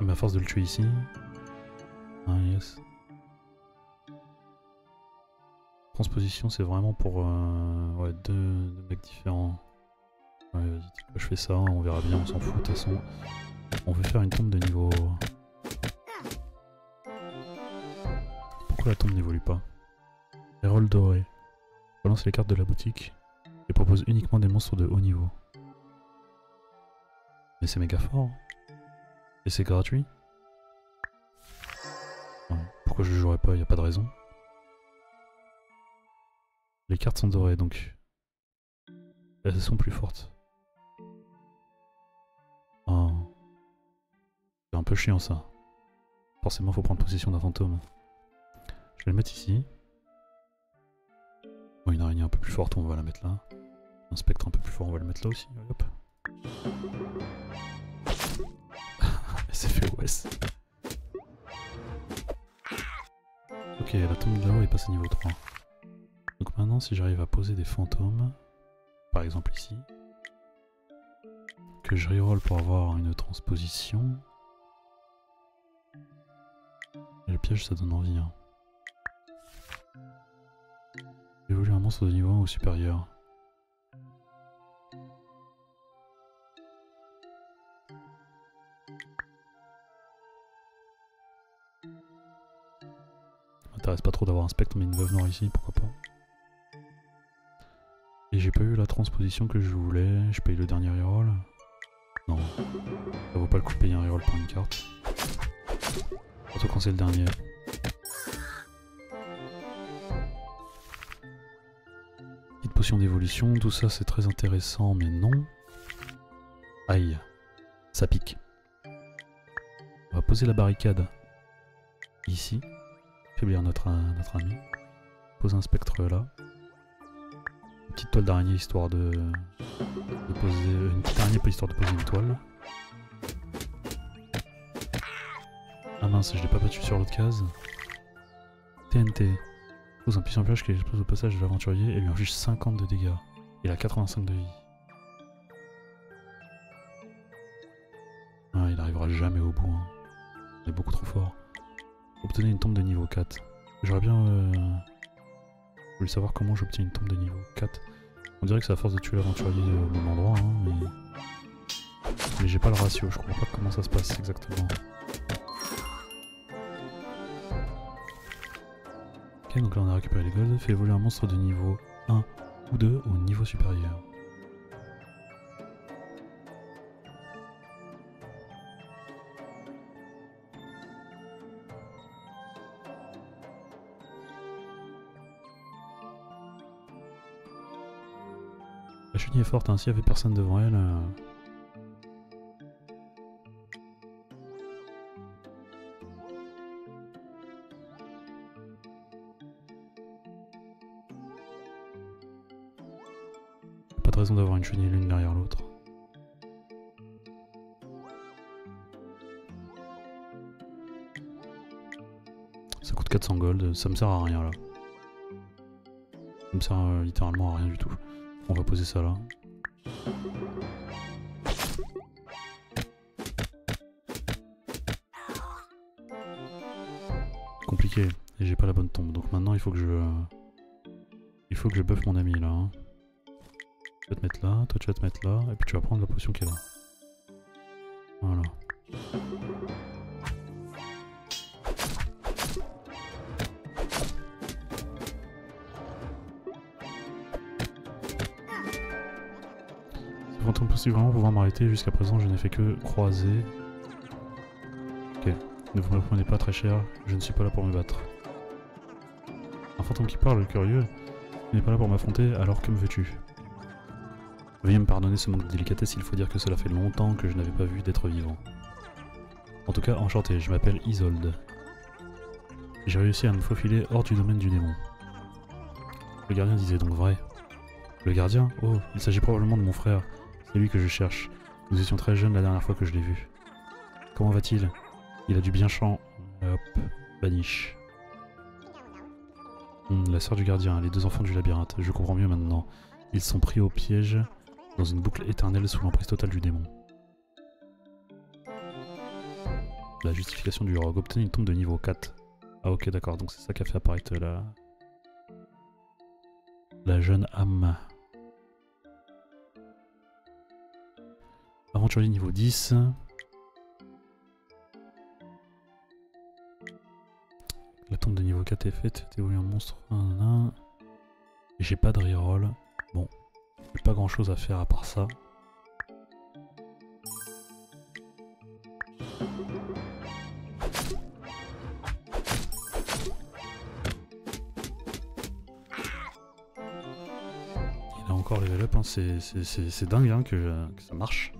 Mais à force de le tuer ici. Ah yes. Transposition c'est vraiment pour ouais, deux mecs différents. Ouais, vas-y, je fais ça, on verra bien, on s'en fout de toute façon. On veut faire une tombe de niveau... Pourquoi la tombe n'évolue pas? Hérole doré. Relance les cartes de la boutique et propose uniquement des monstres de haut niveau. Mais c'est méga fort. Et c'est gratuit. Ouais, pourquoi je jouerais pas? Y a pas de raison. Les cartes sont dorées donc elles sont plus fortes. Oh. C'est un peu chiant ça. Forcément faut prendre possession d'un fantôme. Je vais le mettre ici. Bon, une araignée un peu plus forte on va la mettre là. Un spectre un peu plus fort on va le mettre là aussi. Hop. SFOS. Ok, la tombe de là-haut est passée niveau 3. Donc maintenant si j'arrive à poser des fantômes, par exemple ici, que je reroll pour avoir une transposition, et le piège ça donne envie. Hein. Évolue un monstre de niveau 1 ou supérieur. M'intéresse pas trop d'avoir un spectre mais une veuve noire ici, pourquoi pas. Et j'ai pas eu la transposition que je voulais, je paye le dernier reroll. Non, ça vaut pas le coup de payer un reroll pour une carte. Surtout quand c'est le dernier. Petite potion d'évolution, tout ça c'est très intéressant mais non. Aïe, ça pique. On va poser la barricade ici. Faiblir notre ami. Poser un spectre là. Une petite toile d'araignée histoire de poser... Une petite araignée pas histoire de poser une toile. Ah mince, je l'ai pas battu sur l'autre case. TNT. Pose un puissant flash qui explose au passage de l'aventurier et lui inflige 50 de dégâts. Il a 85 de vie. Ah, il arrivera jamais au bout. Hein. Il est beaucoup trop fort. Obtenez une tombe de niveau 4. J'aurais bien voulu savoir comment j'obtiens une tombe de niveau 4. On dirait que c'est à force de tuer l'aventurier au même endroit, hein, mais j'ai pas le ratio, je comprends pas comment ça se passe exactement. Ok, donc là on a récupéré les golds. Fait évoluer un monstre de niveau 1 ou 2 au niveau supérieur. La chenille est forte, hein, s'il y avait personne devant elle... Pas de raison d'avoir une chenille l'une derrière l'autre. Ça coûte 400 gold, ça me sert à rien là. Ça me sert littéralement à rien du tout. On va poser ça là. Compliqué, et j'ai pas la bonne tombe, donc maintenant il faut que je buffe mon ami là. Hein. Tu vas te mettre là, toi tu vas te mettre là, et puis tu vas prendre la potion qui est là. Voilà. Fantôme possible vraiment pouvoir m'arrêter, jusqu'à présent je n'ai fait que croiser. Ok, ne vous me prenez pas très cher, je ne suis pas là pour me battre. Un fantôme qui parle, curieux, n'est pas là pour m'affronter, alors que me veux-tu? Veuillez me pardonner ce manque de délicatesse, il faut dire que cela fait longtemps que je n'avais pas vu d'être vivant. En tout cas, enchanté, je m'appelle Isolde. J'ai réussi à me faufiler hors du domaine du démon. Le gardien disait donc vrai. Le gardien? Oh, il s'agit probablement de mon frère. C'est lui que je cherche. Nous étions très jeunes la dernière fois que je l'ai vu. Comment va-t-il? Il a du bien chant. Hop, vanish. La sœur du gardien, les deux enfants du labyrinthe. Je comprends mieux maintenant. Ils sont pris au piège dans une boucle éternelle sous l'emprise totale du démon. La justification du rogue. Obtenez une tombe de niveau 4. Ah ok d'accord, donc c'est ça qui a fait apparaître la jeune âme. Aventurier niveau 10. La tombe de niveau 4 est faite, faites évoluer un monstre. Et j'ai pas de reroll. Bon, j'ai pas grand chose à faire à part ça. Il a encore level up, hein. C'est dingue hein, que ça marche.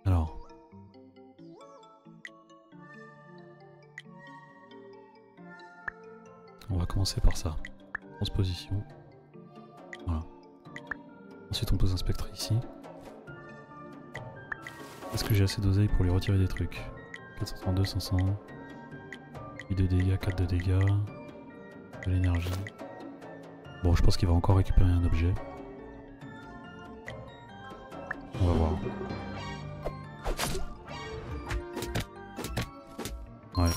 Alors. On va commencer par ça. Transposition. Voilà. Ensuite on pose un spectre ici. Est-ce que j'ai assez d'oseille pour lui retirer des trucs? 432, 500. 8 de dégâts, 4 de dégâts. De l'énergie. Bon, je pense qu'il va encore récupérer un objet. On va voir. Ouais.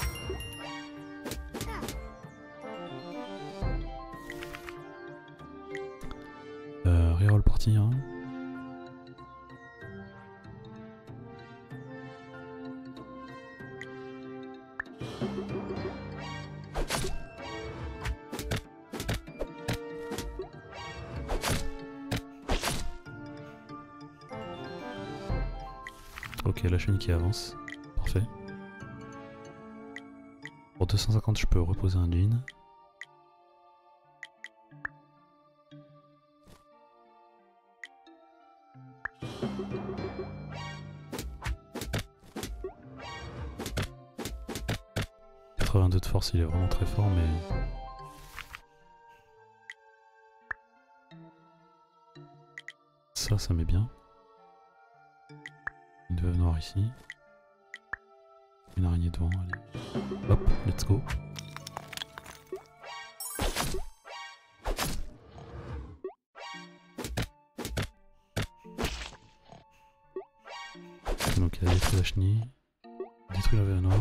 Reroll partie 1. Ok, la chaîne qui avance. Parfait. Pour 250, je peux reposer un jean. De force, il est vraiment très fort, mais ça met bien. Une veuve noire ici, une araignée devant, allez. Hop, let's go. Donc il a détruit la chenille, détruit la veuve noire.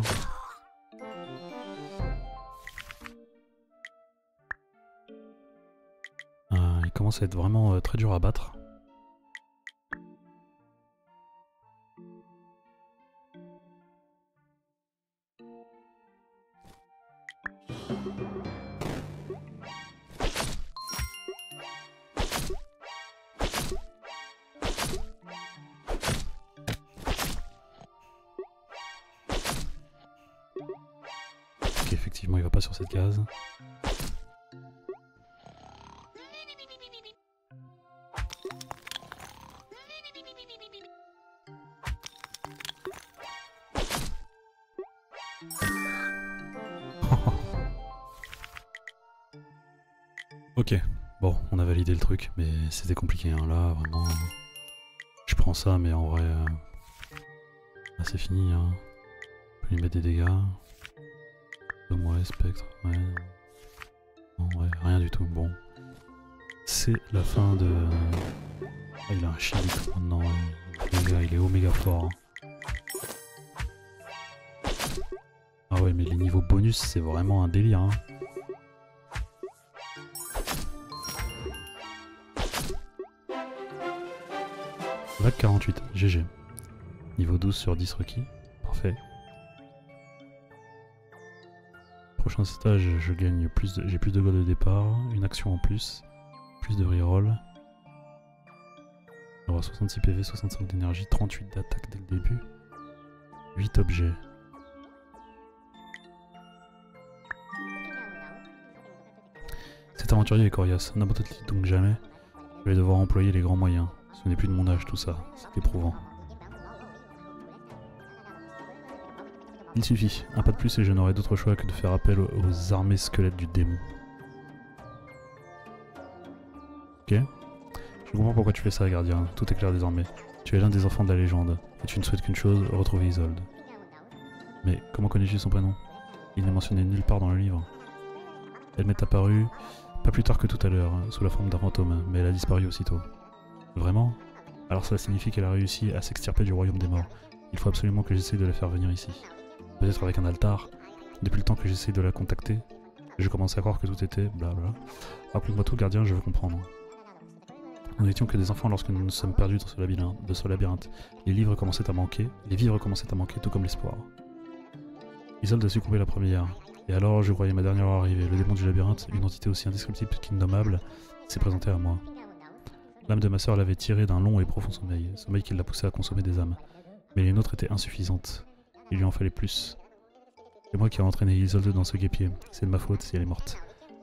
Il commence à être vraiment très dur à battre. Ok, effectivement, il va pas sur cette case. Ok, bon, on a validé le truc, mais c'était compliqué, hein. Là, vraiment, je prends ça, mais en vrai, là, c'est fini, hein. On peut lui mettre des dégâts. Ouais, spectre, ouais. Non, ouais, rien du tout, bon. C'est la fin de... Ah, il a un shield maintenant, il est oméga fort. Hein. Ah ouais, mais les niveaux bonus, c'est vraiment un délire, hein. Vague 48, GG. Niveau 12 sur 10 requis. Parfait. Prochain stage, je gagne j'ai plus de gold de départ, une action en plus de reroll. On aura 66 PV, 65 d'énergie, 38 d'attaque dès le début. 8 objets. Cet aventurier est coriace, n'abandonne donc jamais. Je vais devoir employer les grands moyens. Ce n'est plus de mon âge tout ça, c'est éprouvant. Il suffit, un pas de plus et je n'aurai d'autre choix que de faire appel aux armées squelettes du démon. Ok. Je comprends pourquoi tu fais ça, gardien, tout est clair désormais. Tu es l'un des enfants de la légende, et tu ne souhaites qu'une chose, retrouver Isolde. Mais comment connais-tu son prénom? Il n'est mentionné nulle part dans le livre. Elle m'est apparue, pas plus tard que tout à l'heure, sous la forme d'un fantôme, mais elle a disparu aussitôt. Vraiment? Alors cela signifie qu'elle a réussi à s'extirper du royaume des morts. Il faut absolument que j'essaye de la faire venir ici. Peut-être avec un altar. Depuis le temps que j'essaye de la contacter, je commence à croire que tout était blabla. Raconte-moi tout, gardien, je veux comprendre. Nous n'étions que des enfants lorsque nous nous sommes perdus dans ce labyrinthe. Les vivres commençaient à manquer, tout comme l'espoir. Isolde a succombé la première. Et alors, je croyais ma dernière heure arrivée. Le démon du labyrinthe, une entité aussi indescriptible qu'innommable, s'est présenté à moi. L'âme de ma sœur l'avait tirée d'un long et profond sommeil qui l'a poussée à consommer des âmes. Mais les nôtres étaient insuffisantes. Il lui en fallait plus. C'est moi qui ai entraîné Isolde dans ce guêpier. C'est de ma faute si elle est morte.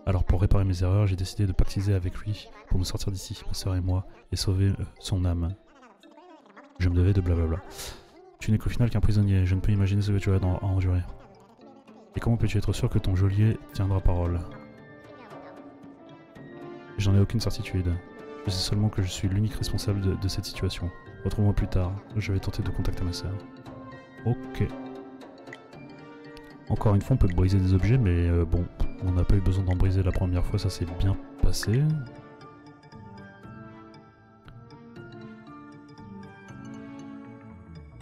Alors pour réparer mes erreurs, j'ai décidé de pactiser avec lui pour nous sortir d'ici, ma sœur et moi, et sauver son âme. Je me devais de blablabla. Tu n'es qu'au final qu'un prisonnier, je ne peux imaginer ce que tu as à endurer. Et comment peux-tu être sûr que ton geôlier tiendra parole? J'en ai aucune certitude. Je sais seulement que je suis l'unique responsable de cette situation. Retrouvons-moi plus tard, je vais tenter de contacter ma sœur. Ok. Encore une fois, on peut briser des objets, mais bon, on n'a pas eu besoin d'en briser la première fois, ça s'est bien passé.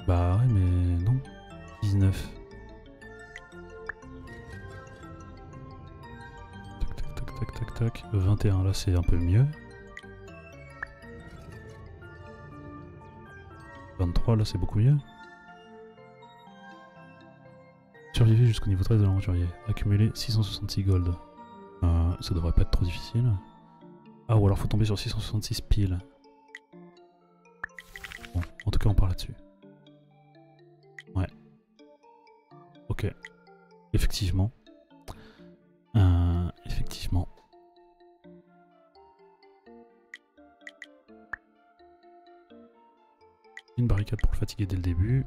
Bah ouais, mais non. 19. Tac. 21, là c'est un peu mieux. 23, là c'est beaucoup mieux. Survivez jusqu'au niveau 13 de l'aventurier. Accumuler 666 gold. Ça devrait pas être trop difficile. Ah, ou alors faut tomber sur 666 piles. Bon, en tout cas on part là-dessus. Ouais. Ok. Effectivement. Effectivement. Une barricade pour le fatiguer dès le début.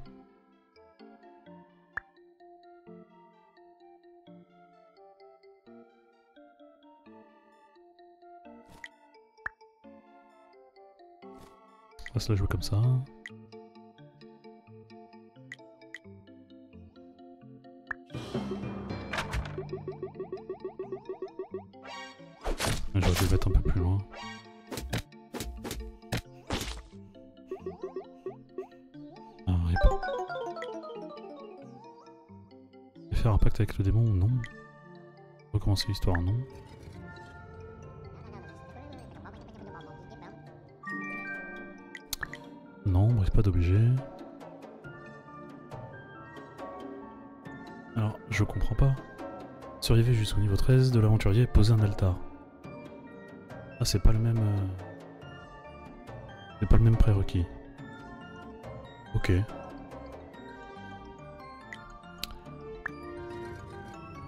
On va se la jouer comme ça. J'aurais dû le mettre un peu plus loin. Ah, rip. Faire un pacte avec le démon, non. Recommencer l'histoire, non. Non, on brise pas d'objet. Alors, je comprends pas. Survivez jusqu'au niveau 13 de l'aventurier et posez un altar. Ah, c'est pas le même... C'est pas le même prérequis. Ok.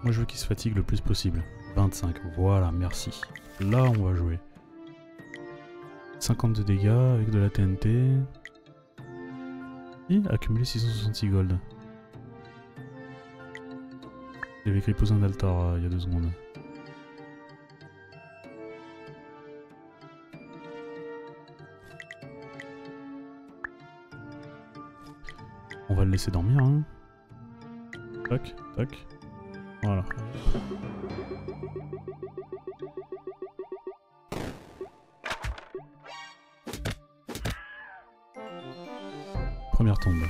Moi je veux qu'il se fatigue le plus possible. 25, voilà, merci. Là on va jouer. 52 dégâts avec de la TNT. Et accumuler 666 gold. Il avait écrit poser un altar il y a 2 secondes. On va le laisser dormir, hein. Tac, tac. Voilà. Première tombe.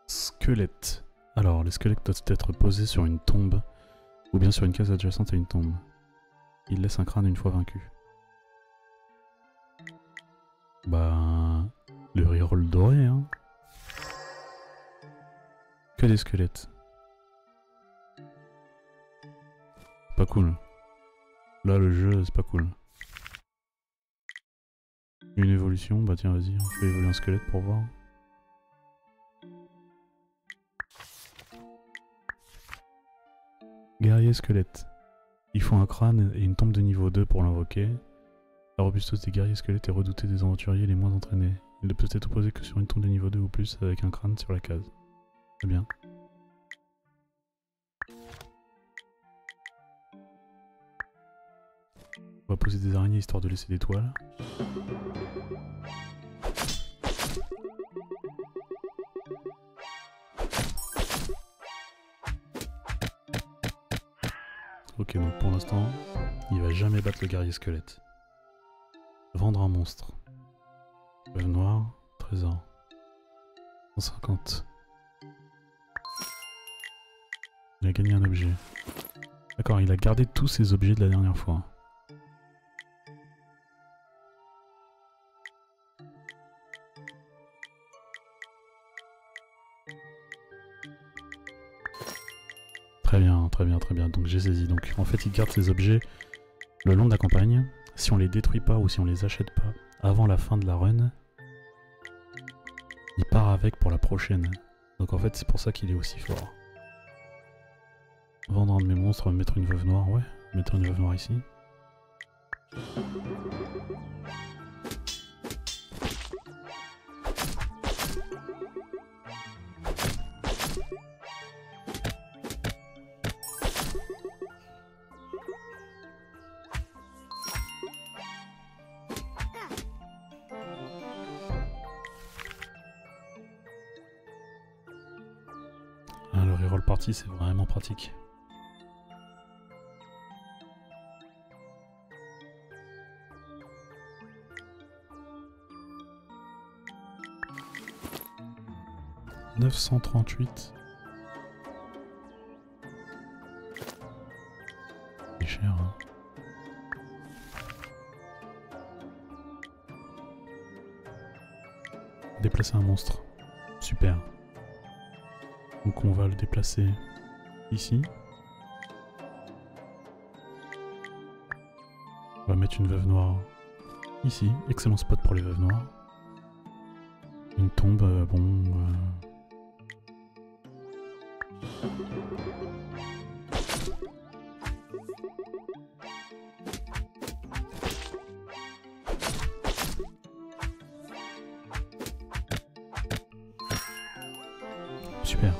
Squelette. Alors, les squelettes doivent être posés sur une tombe, ou bien sur une case adjacente à une tombe. Il laisse un crâne une fois vaincu. Bah... le reroll doré, hein. Que des squelettes. Pas cool. Là, le jeu, c'est pas cool. Une évolution, bah tiens, vas-y, on fait évoluer un squelette pour voir. Guerrier squelette. Il faut un crâne et une tombe de niveau 2 pour l'invoquer. La robustesse des guerriers squelettes est redoutée des aventuriers les moins entraînés. Il ne peut être opposé que sur une tombe de niveau 2 ou plus avec un crâne sur la case. C'est bien. On va poser des araignées histoire de laisser des toiles. Ok, donc pour l'instant, il va jamais battre le guerrier squelette. Vendre un monstre. Fleuve noir, trésor. 150. Il a gagné un objet. D'accord, il a gardé tous ses objets de la dernière fois. bien, très bien, très bien. Donc j'ai saisi. Donc en fait, il garde ces objets le long de la campagne. Si on les détruit pas ou si on les achète pas avant la fin de la run, il part avec pour la prochaine. Donc en fait, c'est pour ça qu'il est aussi fort. Vendre un de mes monstres, mettre une veuve noire, ouais. Mettre une veuve noire ici. Ah, le reroll party, c'est vraiment pratique. « 938 ». C'est cher, hein. Déplacer un monstre. Super. Donc on va le déplacer ici. On va mettre une veuve noire ici. Excellent spot pour les veuves noires. Une tombe, bon... Super.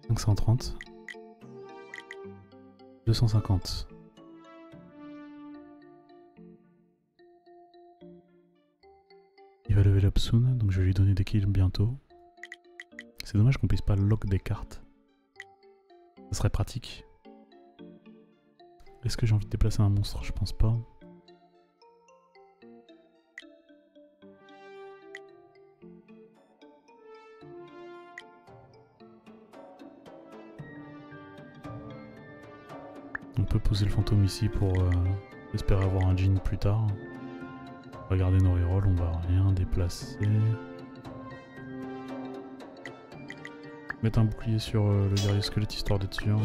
530. 250. Il va level up soon, donc je vais lui donner des kills bientôt. C'est dommage qu'on puisse pas lock des cartes. Ça serait pratique. Est-ce que j'ai envie de déplacer un monstre? Je pense pas. On peut poser le fantôme ici pour espérer avoir un djinn plus tard. Regardez nos rerolls, on va rien déplacer. Mettre un bouclier sur le guerrier squelette histoire d'être sûr.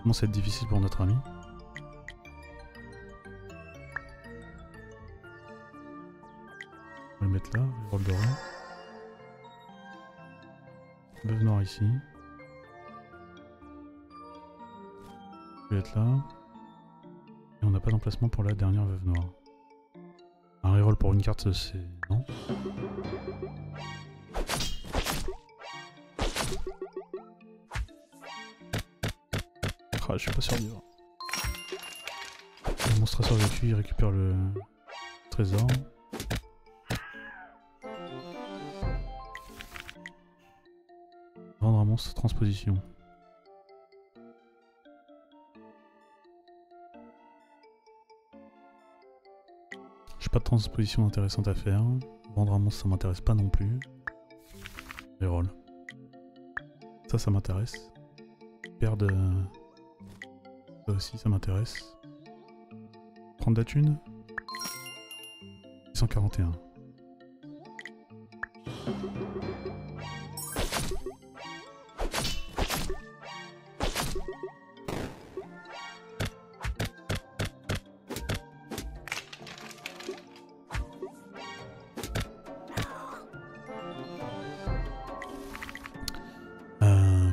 Commence à être difficile pour notre ami. On va le mettre là, reroll doré. Veuve noire ici. Je vais être là. Et on n'a pas d'emplacement pour la dernière veuve noire. Un reroll pour une carte, c'est... non. Ah, je suis pas survivant. Le monstre a survécu, il récupère le trésor. Vendre un monstre, transposition. J'ai pas de transposition intéressante à faire. Vendre un monstre, ça m'intéresse pas non plus. Reroll. Ça m'intéresse. Perdre... ça aussi, ça m'intéresse. Prendre la thune. 641.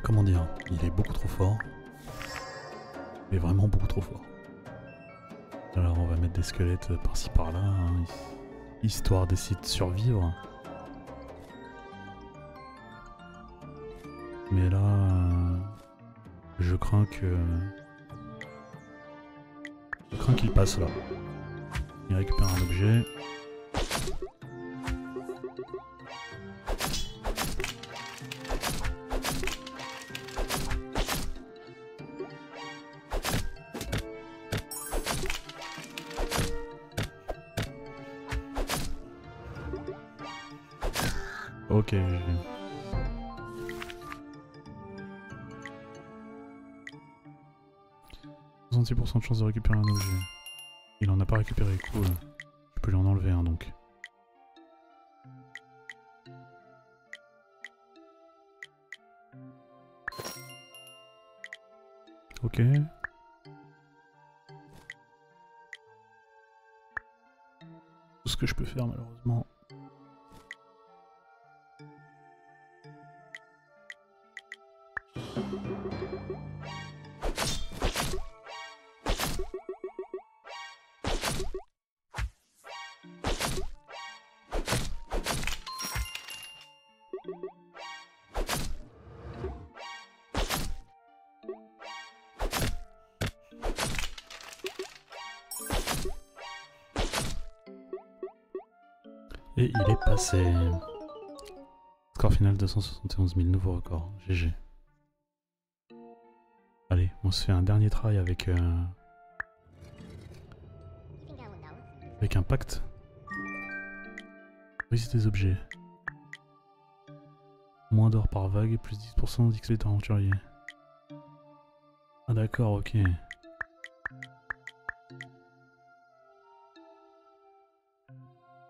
Comment dire? Il est beaucoup trop fort. Il est vraiment beaucoup trop fort. Alors on va mettre des squelettes par-ci par-là, hein, histoire d'essayer de survivre. Mais là, je crains que... je crains qu'il passe là. Il récupère un objet. Ok. 66% de chance de récupérer un objet. Il en a pas récupéré, cool. Je peux lui en enlever un donc. Ok. Tout ce que je peux faire malheureusement. Et il est passé. Score final 271 000, nouveau record. GG. Allez, on se fait un dernier try avec un pacte. Briser des objets. Moins d'or par vague et plus 10% d'XP d'aventurier. Ah d'accord, ok.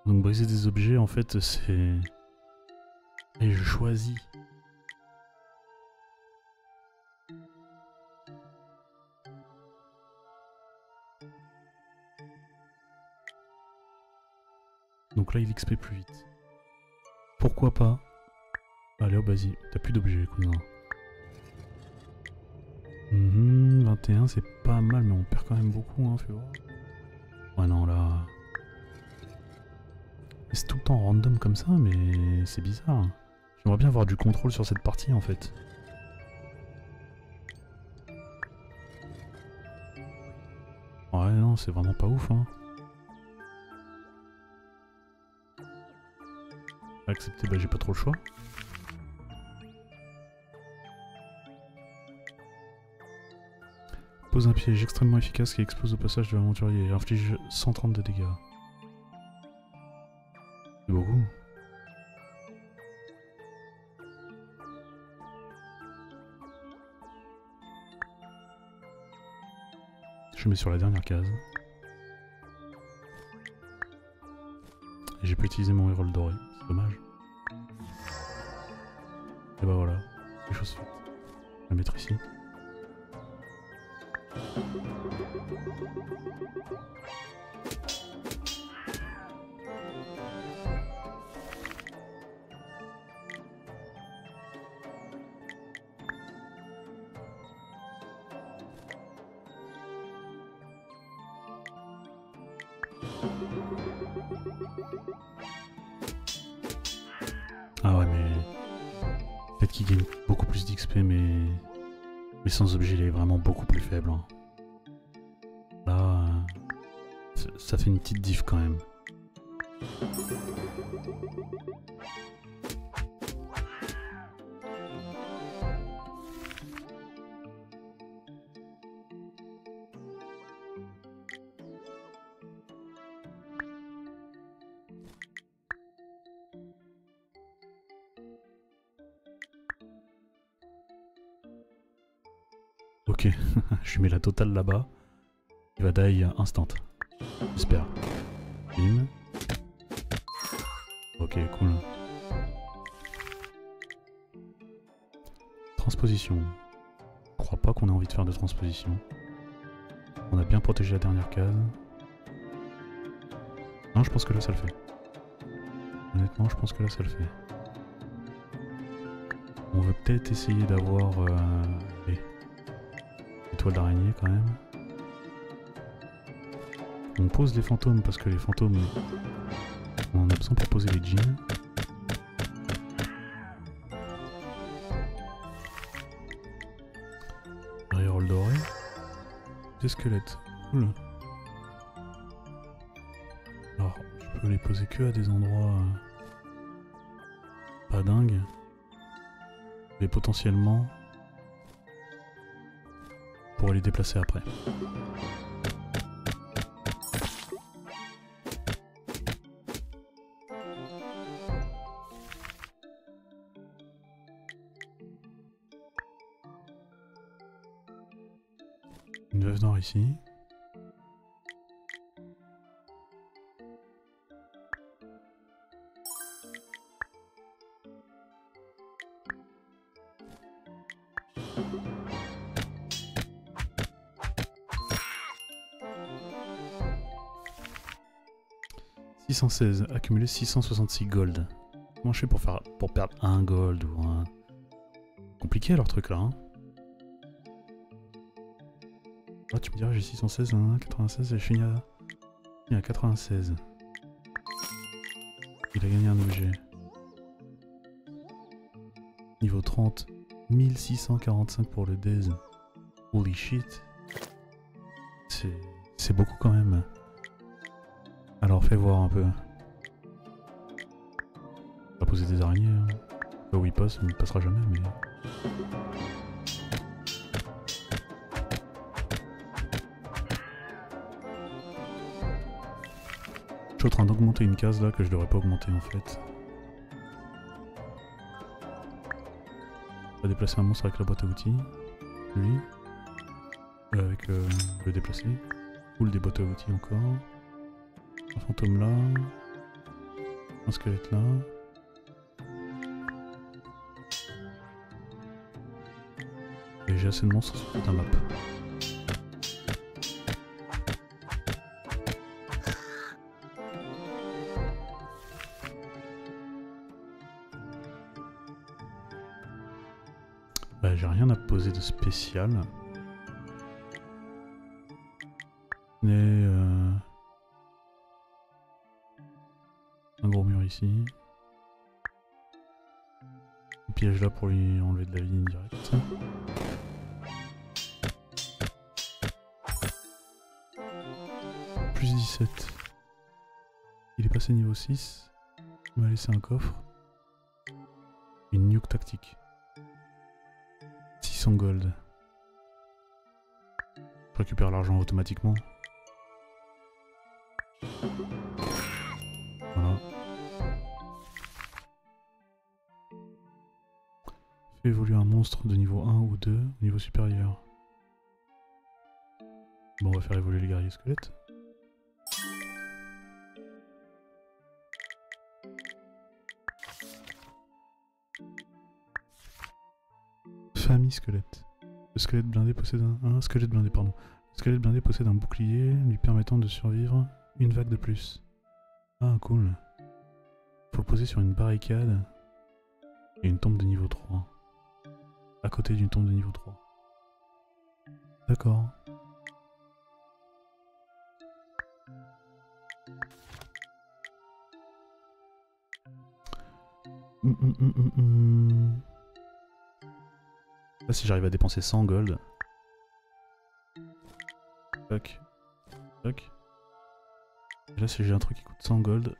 Donc briser des objets, en fait, c'est... Et je choisis. Donc là, il XP plus vite. Pourquoi pas? Allez hop, vas-y. T'as plus d'objets, cousin. 21, c'est pas mal, mais on perd quand même beaucoup, hein, fais voir. Ouais, non, là... C'est tout le temps random comme ça, mais c'est bizarre. J'aimerais bien avoir du contrôle sur cette partie, en fait. Ouais, non, c'est vraiment pas ouf, hein. Accepter, bah j'ai pas trop le choix. Pose un piège extrêmement efficace qui explose au passage de l'aventurier et inflige 130 de dégâts. C'est beaucoup. Je mets sur la dernière case. Et j'ai pas utilisé mon reroll doré, c'est dommage. Et bah voilà, les choses faites. Je vais la mettre ici. Ah ouais, mais peut-être qu'il gagne beaucoup plus d'XP, mais sans objet il est vraiment beaucoup plus faible, hein. Là, ça fait une petite diff quand même. Ok, je mets la totale là-bas. Il va die instant. J'espère. Bim. Ok, cool. Transposition. Je crois pas qu'on ait envie de faire de transposition. On a bien protégé la dernière case. Non, je pense que là ça le fait. Honnêtement, je pense que là ça le fait. On veut peut-être essayer d'avoir les étoiles d'araignée quand même. On pose les fantômes parce que les fantômes, on en a besoin pour poser les jeans. Reroll doré. Des squelettes. Cool. Alors, je peux les poser que à des endroits pas dingues. Mais potentiellement pour les déplacer après. Une veuve noire ici. « 616, accumuler 666 gold. » Comment je fais pour perdre un gold ou un... Compliqué leur truc là, hein. Ah, tu me diras j'ai 616, 96 et je finis à 96. Il a gagné un objet. Niveau 30, 1645 pour le Daze. Holy shit. C'est beaucoup quand même. Alors fais voir un peu. On va poser des araignées. Hein. Là où il passe, il ne passera jamais, mais... Je suis en train d'augmenter une case là que je devrais pas augmenter en fait. On va déplacer un monstre avec la boîte à outils. Lui. Avec le déplacer. Ou des boîtes à outils encore. Un fantôme là. Un squelette là. Et j'ai assez de monstres sur toute la map. Bah, j'ai rien à poser de spécial. Mais un gros mur ici. Un piège là pour lui enlever de la vie directe. Plus 17. Il est passé niveau 6. Il m'a laissé un coffre. Une nuke tactique. 600 gold. Je récupère l'argent automatiquement. Voilà. Fait évoluer un monstre de niveau 1 ou 2 au niveau supérieur. Bon, on va faire évoluer les guerriers squelettes. Famille squelette. Le squelette blindé possède un squelette blindé, pardon. Le squelette blindé possède un bouclier lui permettant de survivre une vague de plus. Ah, cool. Faut le poser sur une barricade et une tombe de niveau 3. À côté d'une tombe de niveau 3. D'accord. Là, si j'arrive à dépenser 100 gold. Tac. Tac. Et là, si j'ai un truc qui coûte 100 gold.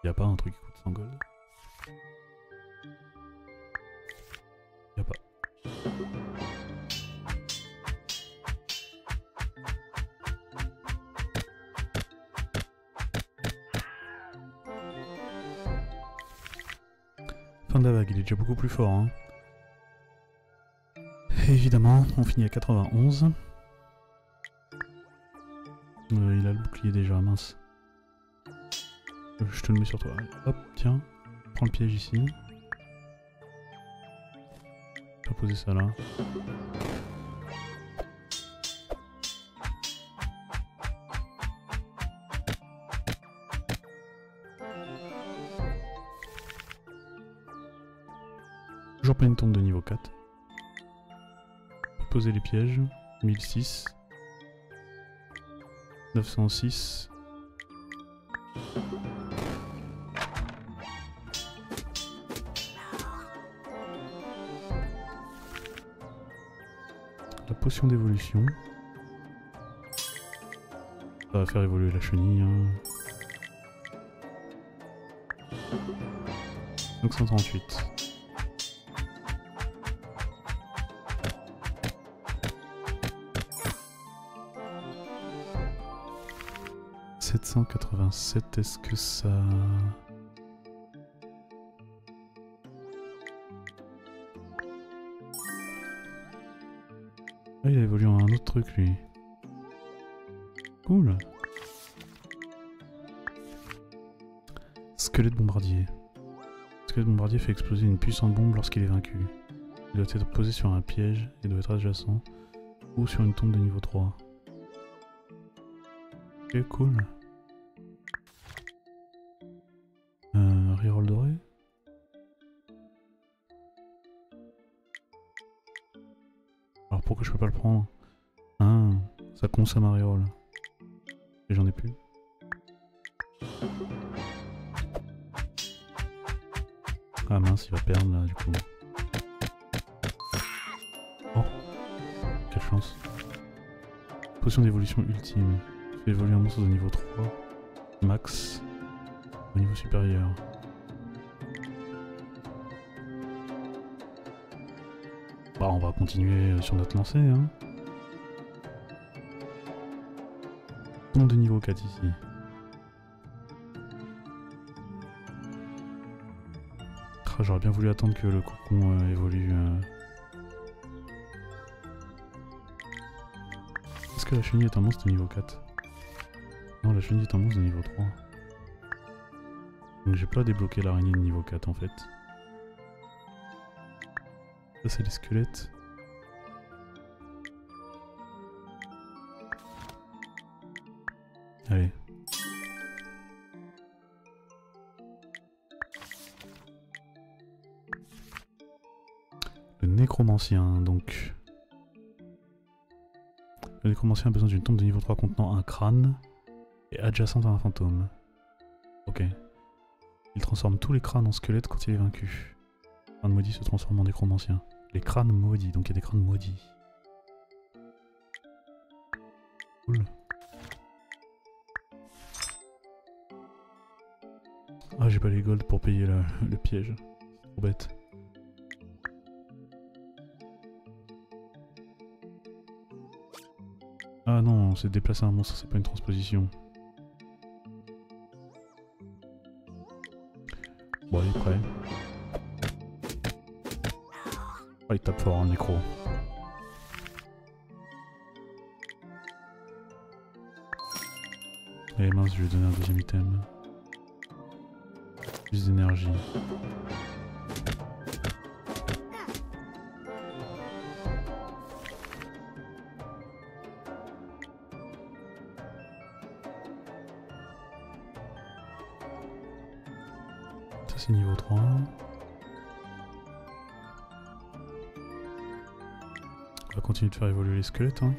Y a pas un truc qui coûte 100 gold? Y a pas. Fin de la vague, il est déjà beaucoup plus fort. Hein. Et évidemment, on finit à 91. Il a le bouclier déjà, mince. Je te le mets sur toi. Hop, tiens. Prends le piège ici. Je vais poser ça là. Toujours pas une tombe de niveau 4. Poser les pièges. 1006. 906. La potion d'évolution. Ça va faire évoluer la chenille. Hein. 538. « 787, est-ce que ça... » Ah, il a évolué en un autre truc lui. Cool. Squelette bombardier. Squelette bombardier fait exploser une puissante bombe lorsqu'il est vaincu. Il doit être posé sur un piège et doit être adjacent ou sur une tombe de niveau 3. Ok, cool. Reroll doré. Alors pourquoi je peux pas le prendre? Ah, ça consomme un reroll. Et j'en ai plus. Ah mince, il va perdre là du coup. Oh, quelle chance. Potion d'évolution ultime. Fait évoluer un monstre de niveau 3. Max. Au niveau supérieur. Bah on va continuer sur notre lancée hein. Tombe de niveau 4 ici. Ah, j'aurais bien voulu attendre que le cocon évolue. Est-ce que la chenille est un monstre de niveau 4? Non, la chenille est un monstre de niveau 3. Donc j'ai pas débloqué l'araignée de niveau 4 en fait. Ça c'est les squelettes. Allez. Le nécromancien donc. Le nécromancien a besoin d'une tombe de niveau 3 contenant un crâne et adjacente à un fantôme. Ok. Il transforme tous les crânes en squelettes quand il est vaincu. Le crâne maudit se transforme en nécromancien. Les crânes maudits, donc il y a des crânes maudits. Cool. Ah, j'ai pas les golds pour payer le piège. C'est trop bête. Ah non, c'est déplacer un monstre, c'est pas une transposition. Bon, il est prêt. Oh, il tape fort en nécro. Allez mince, je vais lui donner un deuxième item. Plus d'énergie. Ça c'est niveau 3. On va continuer de faire évoluer les squelettes. Hein.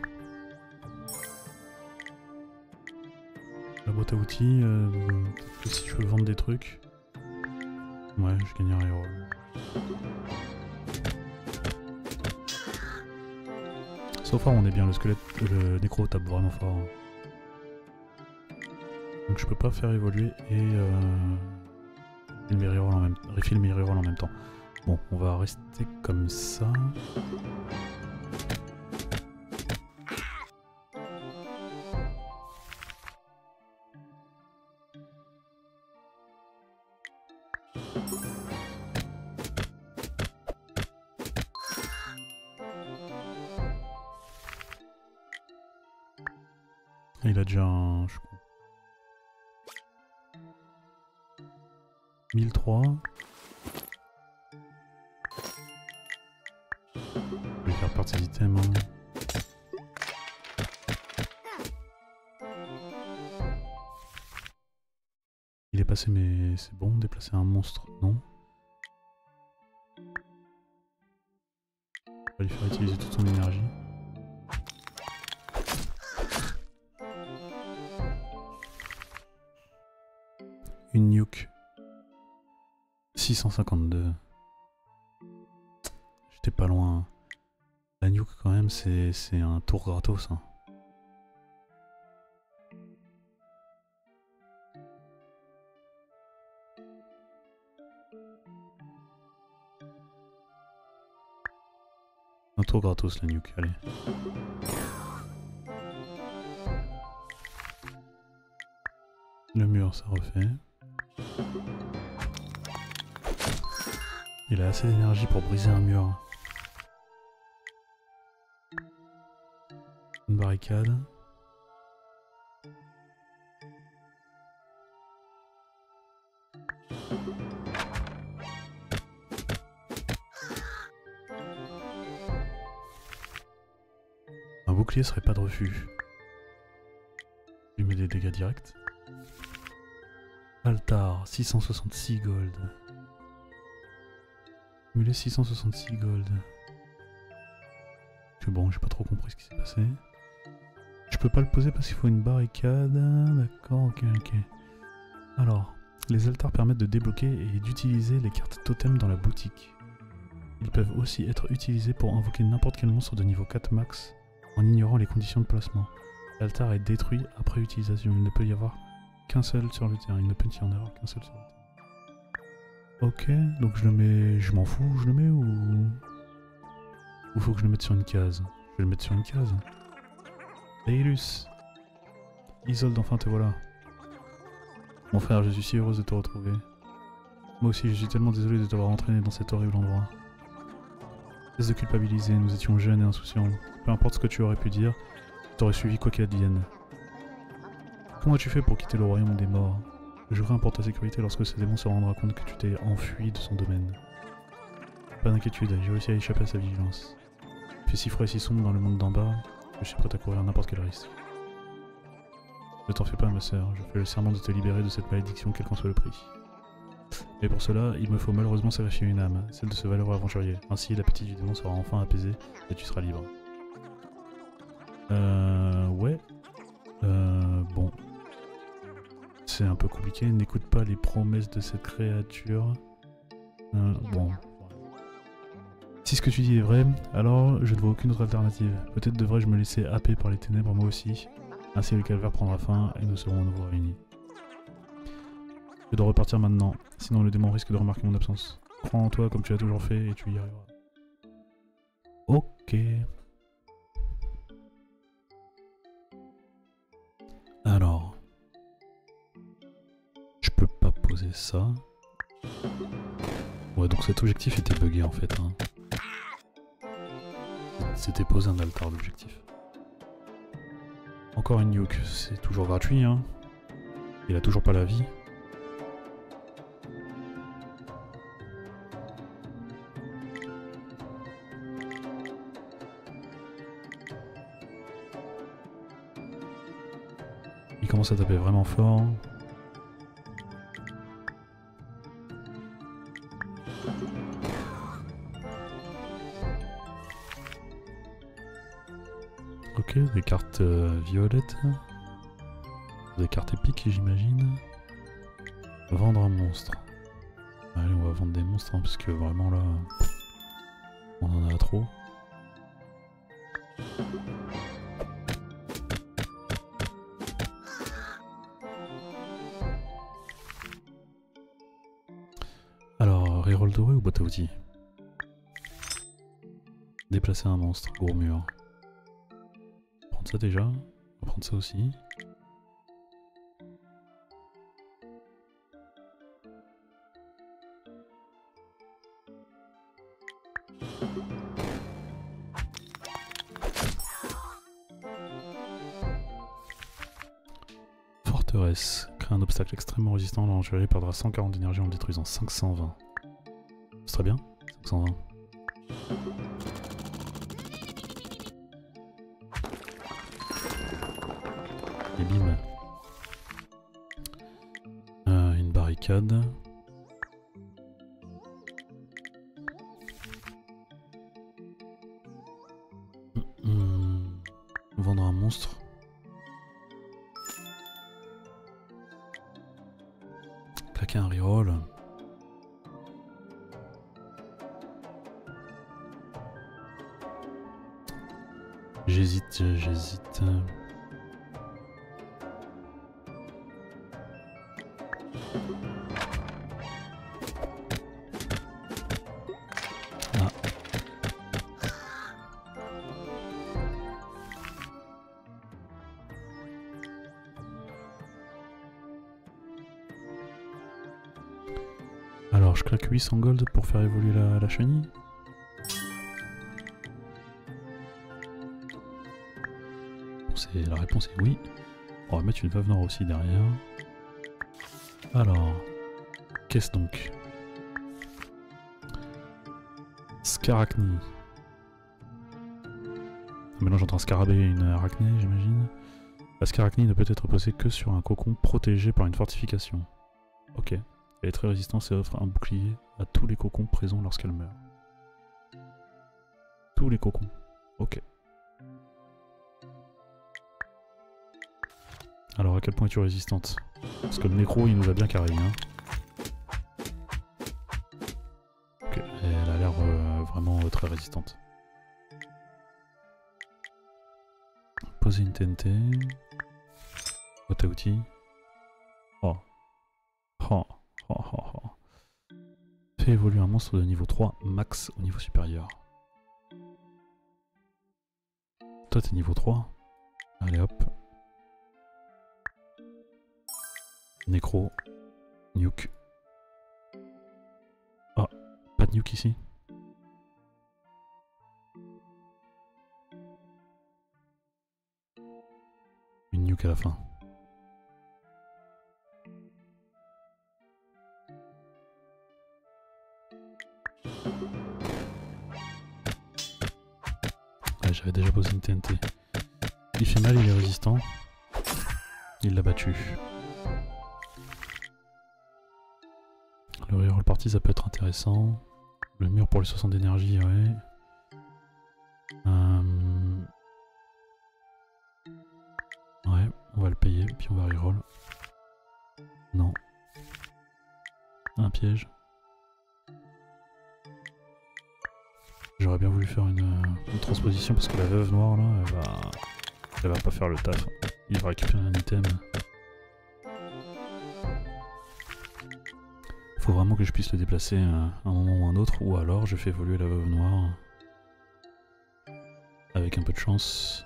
La boîte à outils, peut-être que si je veux vendre des trucs. Ouais, je gagne un reroll. So far on est bien, le squelette, le nécro tape vraiment fort. Donc je peux pas faire évoluer et refill mes rerolls en même temps. Bon, on va rester comme ça. Il a déjà un... je crois. 1003. Je vais faire partie des items. Hein. Il est passé mais c'est bon, déplacer un monstre, non. On va lui faire utiliser toute son énergie. Une nuke. 652. J'étais pas loin. La nuke quand même c'est un tour gratos. Hein. Un tour gratos la nuke, allez. Le mur ça refait. Il a assez d'énergie pour briser un mur. Une barricade. Un bouclier serait pas de refus. Je lui mets des dégâts directs. Altar, 666 gold. Cumuler 666 gold. C'est bon, j'ai pas trop compris ce qui s'est passé. Je peux pas le poser parce qu'il faut une barricade. D'accord, ok. Alors, les altars permettent de débloquer et d'utiliser les cartes totem dans la boutique. Ils peuvent aussi être utilisés pour invoquer n'importe quel monstre de niveau 4 max en ignorant les conditions de placement. L'altar est détruit après utilisation. Il ne peut y avoir qu'un seul sur le terrain. Il ne peut y en avoir qu'un seul sur le terrain. Ok, donc je le mets... Je m'en fous, je le mets ou faut que je le mette sur une case? Je vais le mettre sur une case. Ailus, Isolde, enfin te voilà. Mon frère, je suis si heureuse de te retrouver. Moi aussi, je suis tellement désolé de t'avoir entraîné dans cet horrible endroit. Cesse de culpabiliser, nous étions jeunes et insouciants. Peu importe ce que tu aurais pu dire, je t'aurais suivi quoi qu'il advienne. Comment as-tu fait pour quitter le royaume des morts? Je jurerai pour ta sécurité lorsque ce démon se rendra compte que tu t'es enfui de son domaine. Pas d'inquiétude, j'ai réussi à échapper à sa vigilance. Il fait si froid et si sombre dans le monde d'en bas que je suis prêt à courir n'importe quel risque. Ne t'en fais pas, ma sœur, je fais le serment de te libérer de cette malédiction, quel qu'en soit le prix. Et pour cela, il me faut malheureusement sacrifier une âme, celle de ce valeureux aventurier. Ainsi, l'appétit du démon sera enfin apaisé et tu seras libre. Ouais. Bon. C'est un peu compliqué, n'écoute pas les promesses de cette créature. Bon. Si ce que tu dis est vrai, alors je ne vois aucune autre alternative. Peut-être devrais-je me laisser happer par les ténèbres moi aussi. Ainsi le calvaire prendra fin et nous serons à nouveau réunis. Je dois repartir maintenant, sinon le démon risque de remarquer mon absence. Crois en toi comme tu as toujours fait et tu y arriveras. Ok. Alors. Je peux pas poser ça. Ouais, donc cet objectif était bugué en fait. Hein. C'était poser un altar d'objectif. Encore une nuke, c'est toujours gratuit, hein. Il a toujours pas la vie. Il commence à taper vraiment fort. Ok, des cartes violettes. Des cartes épiques, j'imagine. Vendre un monstre. Allez, on va vendre des monstres, hein, parce que vraiment là, on en a trop. Alors, reroll doré ou boîte à outils? Déplacer un monstre, gros mur. Prendre ça déjà, on va prendre ça aussi. Forteresse. Crée un obstacle extrêmement résistant, l'aventurier perdra 140 d'énergie en le détruisant. 520. C'est très bien, 520. Et bim. Une barricade. Vendre un monstre. Claquer un reroll. J'hésite. Ah. Alors je claque 800 gold pour faire évoluer la chenille. Et la réponse est oui. On va mettre une veuve noire aussi derrière. Alors, qu'est-ce donc? Scarachnie. Un mélange entre un scarabée et une arachnée, j'imagine. La scarachnie ne peut être posée que sur un cocon protégé par une fortification. Ok. Elle est très résistante et offre un bouclier à tous les cocons présents lorsqu'elle meurt. Tous les cocons. Ok. Alors à quel point es-tu résistante? Parce que le nécro il nous a bien carré, hein. Ok, elle a l'air vraiment très résistante. Poser une TNT. Boîte à outils. Oh. Oh. Oh, oh, oh. Fais évoluer un monstre de niveau 3 max au niveau supérieur. Toi t'es niveau 3. Allez hop. Nécro. Nuke. Ah, pas de nuke ici. Une nuke à la fin. Ouais, j'avais déjà posé une TNT. Il fait mal, il est résistant. Il l'a battu. Le reroll party ça peut être intéressant. Le mur pour les 60 d'énergie, ouais. Ouais, on va le payer, puis on va reroll. Non. Un piège. J'aurais bien voulu faire une transposition parce que la veuve noire là, elle va pas faire le taf. Il va récupérer un item. Faut vraiment que je puisse le déplacer à un moment ou un autre, ou alors je fais évoluer la veuve noire. Avec un peu de chance.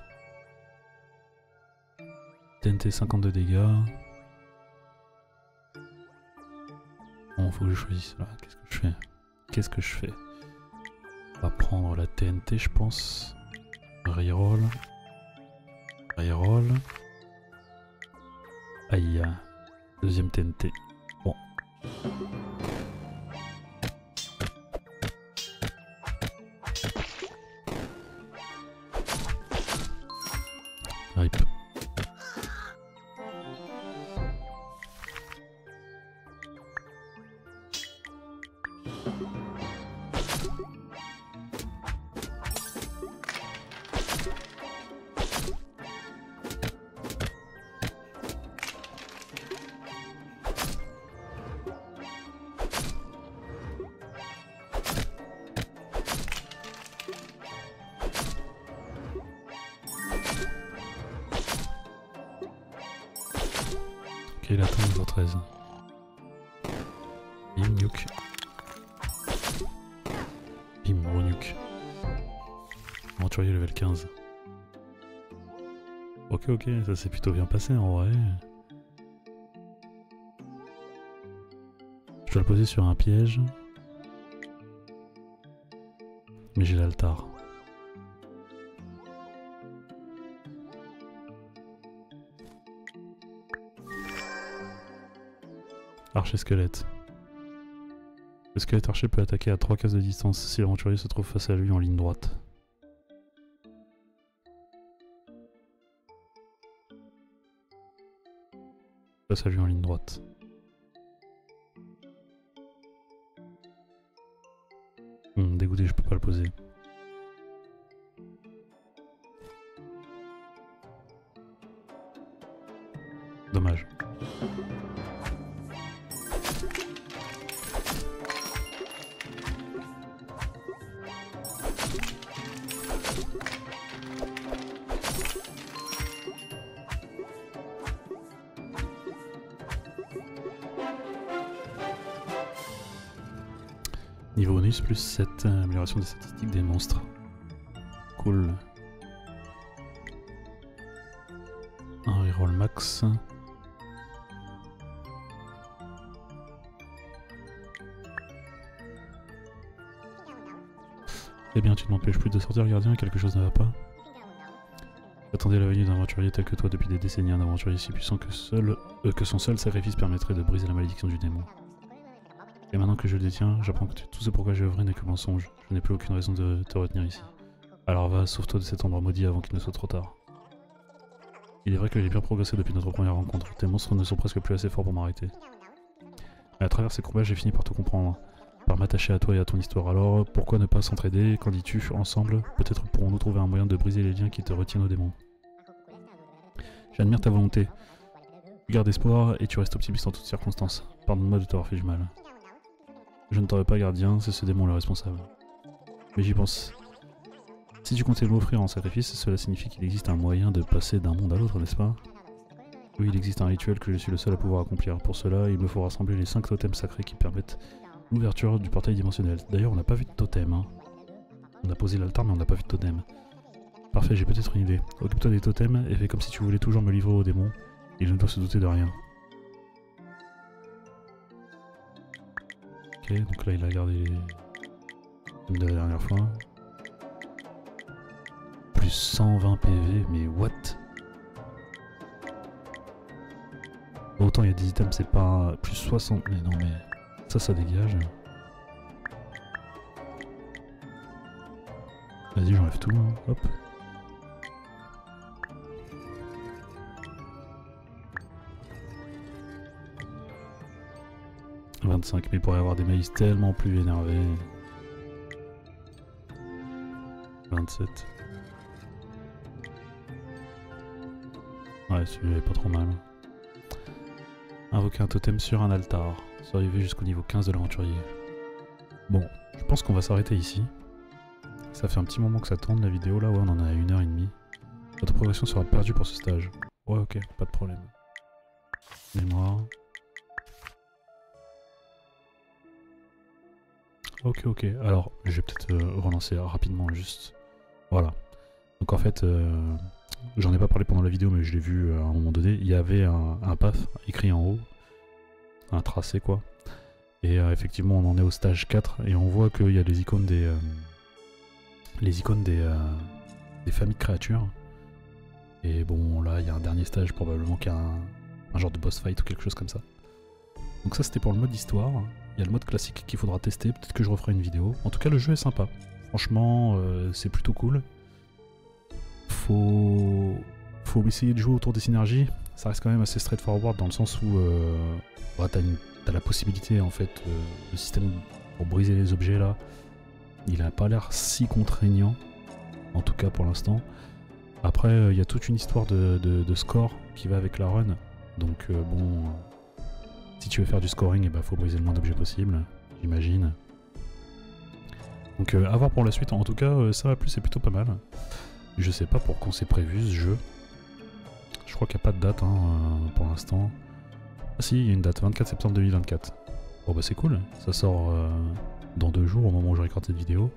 TNT 52 dégâts. Bon, faut que je choisisse là. Qu'est-ce que je fais? Qu'est-ce que je fais? On va prendre la TNT, je pense. Reroll. Reroll. Aïe. Deuxième TNT. Bon. Rip. Ok, il attend niveau 13. Bim, nuke. Bim, renuke. Aventurier level 15. Ok, ok, ça s'est plutôt bien passé en vrai. Je dois le poser sur un piège. Mais j'ai l'altar. Archer squelette. Le squelette archer peut attaquer à 3 cases de distance si l'aventurier se trouve face à lui en ligne droite. Face à lui en ligne droite. Dégoûté, je peux pas le poser. Dommage. Niveau bonus plus 7, amélioration des statistiques des monstres. Cool. Un reroll max. Eh bien, tu ne m'empêches plus de sortir, gardien, quelque chose ne va pas. J'attendais la venue d'un aventurier tel que toi depuis des décennies, un aventurier si puissant que son seul sacrifice permettrait de briser la malédiction du démon. Et maintenant que je le détiens, j'apprends que tout ce pourquoi j'ai œuvré n'est que mensonge. Je n'ai plus aucune raison de te retenir ici. Alors va, sauve-toi de cet endroit maudit avant qu'il ne soit trop tard. Il est vrai que j'ai bien progressé depuis notre première rencontre. Tes monstres ne sont presque plus assez forts pour m'arrêter. Mais à travers ces combats, j'ai fini par tout comprendre. Par m'attacher à toi et à ton histoire. Alors, pourquoi ne pas s'entraider? Qu'en dis-tu? Ensemble, peut-être pourrons-nous trouver un moyen de briser les liens qui te retiennent au démon. J'admire ta volonté. Tu gardes espoir et tu restes optimiste en toutes circonstances. Pardonne-moi de t'avoir fait du mal. Je ne t'aurais pas gardien, c'est ce démon le responsable. Mais j'y pense. Si tu comptais m'offrir en sacrifice, cela signifie qu'il existe un moyen de passer d'un monde à l'autre, n'est-ce pas? Oui, il existe un rituel que je suis le seul à pouvoir accomplir. Pour cela, il me faut rassembler les 5 totems sacrés qui permettent l'ouverture du portail dimensionnel. D'ailleurs, on n'a pas vu de totem. Hein. On a posé l'altar, mais on n'a pas vu de totem. Parfait, j'ai peut-être une idée. Occupe-toi des totems et fais comme si tu voulais toujours me livrer au démon. Il ne doit se douter de rien. Ok, donc là, il a gardé les totems de la dernière fois. Plus 120 PV, mais what? Autant il y a des items, c'est pas plus 60, mais non, mais ça dégage. Vas-y, j'enlève tout, hein. Hop. « 25, mais il pourrait y avoir des maïs tellement plus énervés. » 27. Ouais, celui-là est pas trop mal. Invoquer un totem sur un altar. Survivre jusqu'au niveau 15 de l'aventurier. Bon, je pense qu'on va s'arrêter ici. Ça fait un petit moment que ça tourne la vidéo là, ouais, on en a 1h30. Votre progression sera perdue pour ce stage. Ouais, ok, pas de problème. Mémoire. Ok, alors je vais peut-être relancer rapidement juste. Voilà. Donc en fait, j'en ai pas parlé pendant la vidéo mais je l'ai vu à un moment donné, il y avait un path écrit en haut, un tracé quoi. Et effectivement on en est au stage 4 et on voit qu'il y a les icônes des familles de créatures. Et bon là il y a un dernier stage probablement qui a un genre de boss fight ou quelque chose comme ça. Donc ça c'était pour le mode histoire. Il y a le mode classique qu'il faudra tester, peut-être que je referai une vidéo. En tout cas le jeu est sympa. Franchement c'est plutôt cool. Faut essayer de jouer autour des synergies. Ça reste quand même assez straightforward dans le sens où t'as la possibilité en fait, le système pour briser les objets là, il a pas l'air si contraignant, en tout cas pour l'instant. Après il y a toute une histoire de score qui va avec la run, donc bon, si tu veux faire du scoring, et faut briser le moins d'objets possible, j'imagine. Donc à voir pour la suite, en tout cas ça m'a plu, c'est plutôt pas mal. Je sais pas pour quand c'est prévu ce jeu. Je crois qu'il n'y a pas de date pour l'instant. Ah si, il y a une date, 24 septembre 2024. Bon bah c'est cool, ça sort dans 2 jours au moment où je regarde cette vidéo.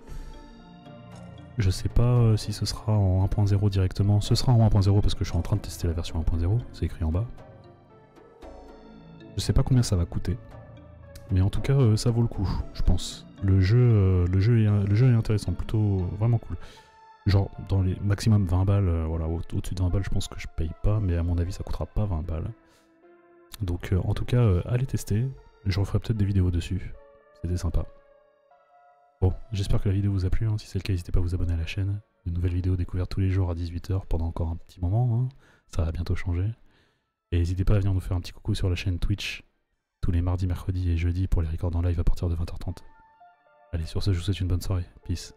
Je sais pas si ce sera en 1.0 directement. Ce sera en 1.0 parce que je suis en train de tester la version 1.0, c'est écrit en bas. Je sais pas combien ça va coûter. Mais en tout cas ça vaut le coup, je pense. Le jeu est intéressant, plutôt vraiment cool. Genre dans les maximum 20 balles, voilà, au-dessus de 20 balles je pense que je paye pas, mais à mon avis ça coûtera pas 20 balles. Donc en tout cas, allez tester, je referai peut-être des vidéos dessus, c'était sympa. Bon, j'espère que la vidéo vous a plu, hein. Si c'est le cas n'hésitez pas à vous abonner à la chaîne. De nouvelles vidéos découvertes tous les jours à 18 h pendant encore un petit moment, hein. Ça va bientôt changer. Et n'hésitez pas à venir nous faire un petit coucou sur la chaîne Twitch, tous les mardis, mercredis et jeudis pour les records en live à partir de 20 h 30. Allez, sur ce je vous souhaite une bonne soirée, peace.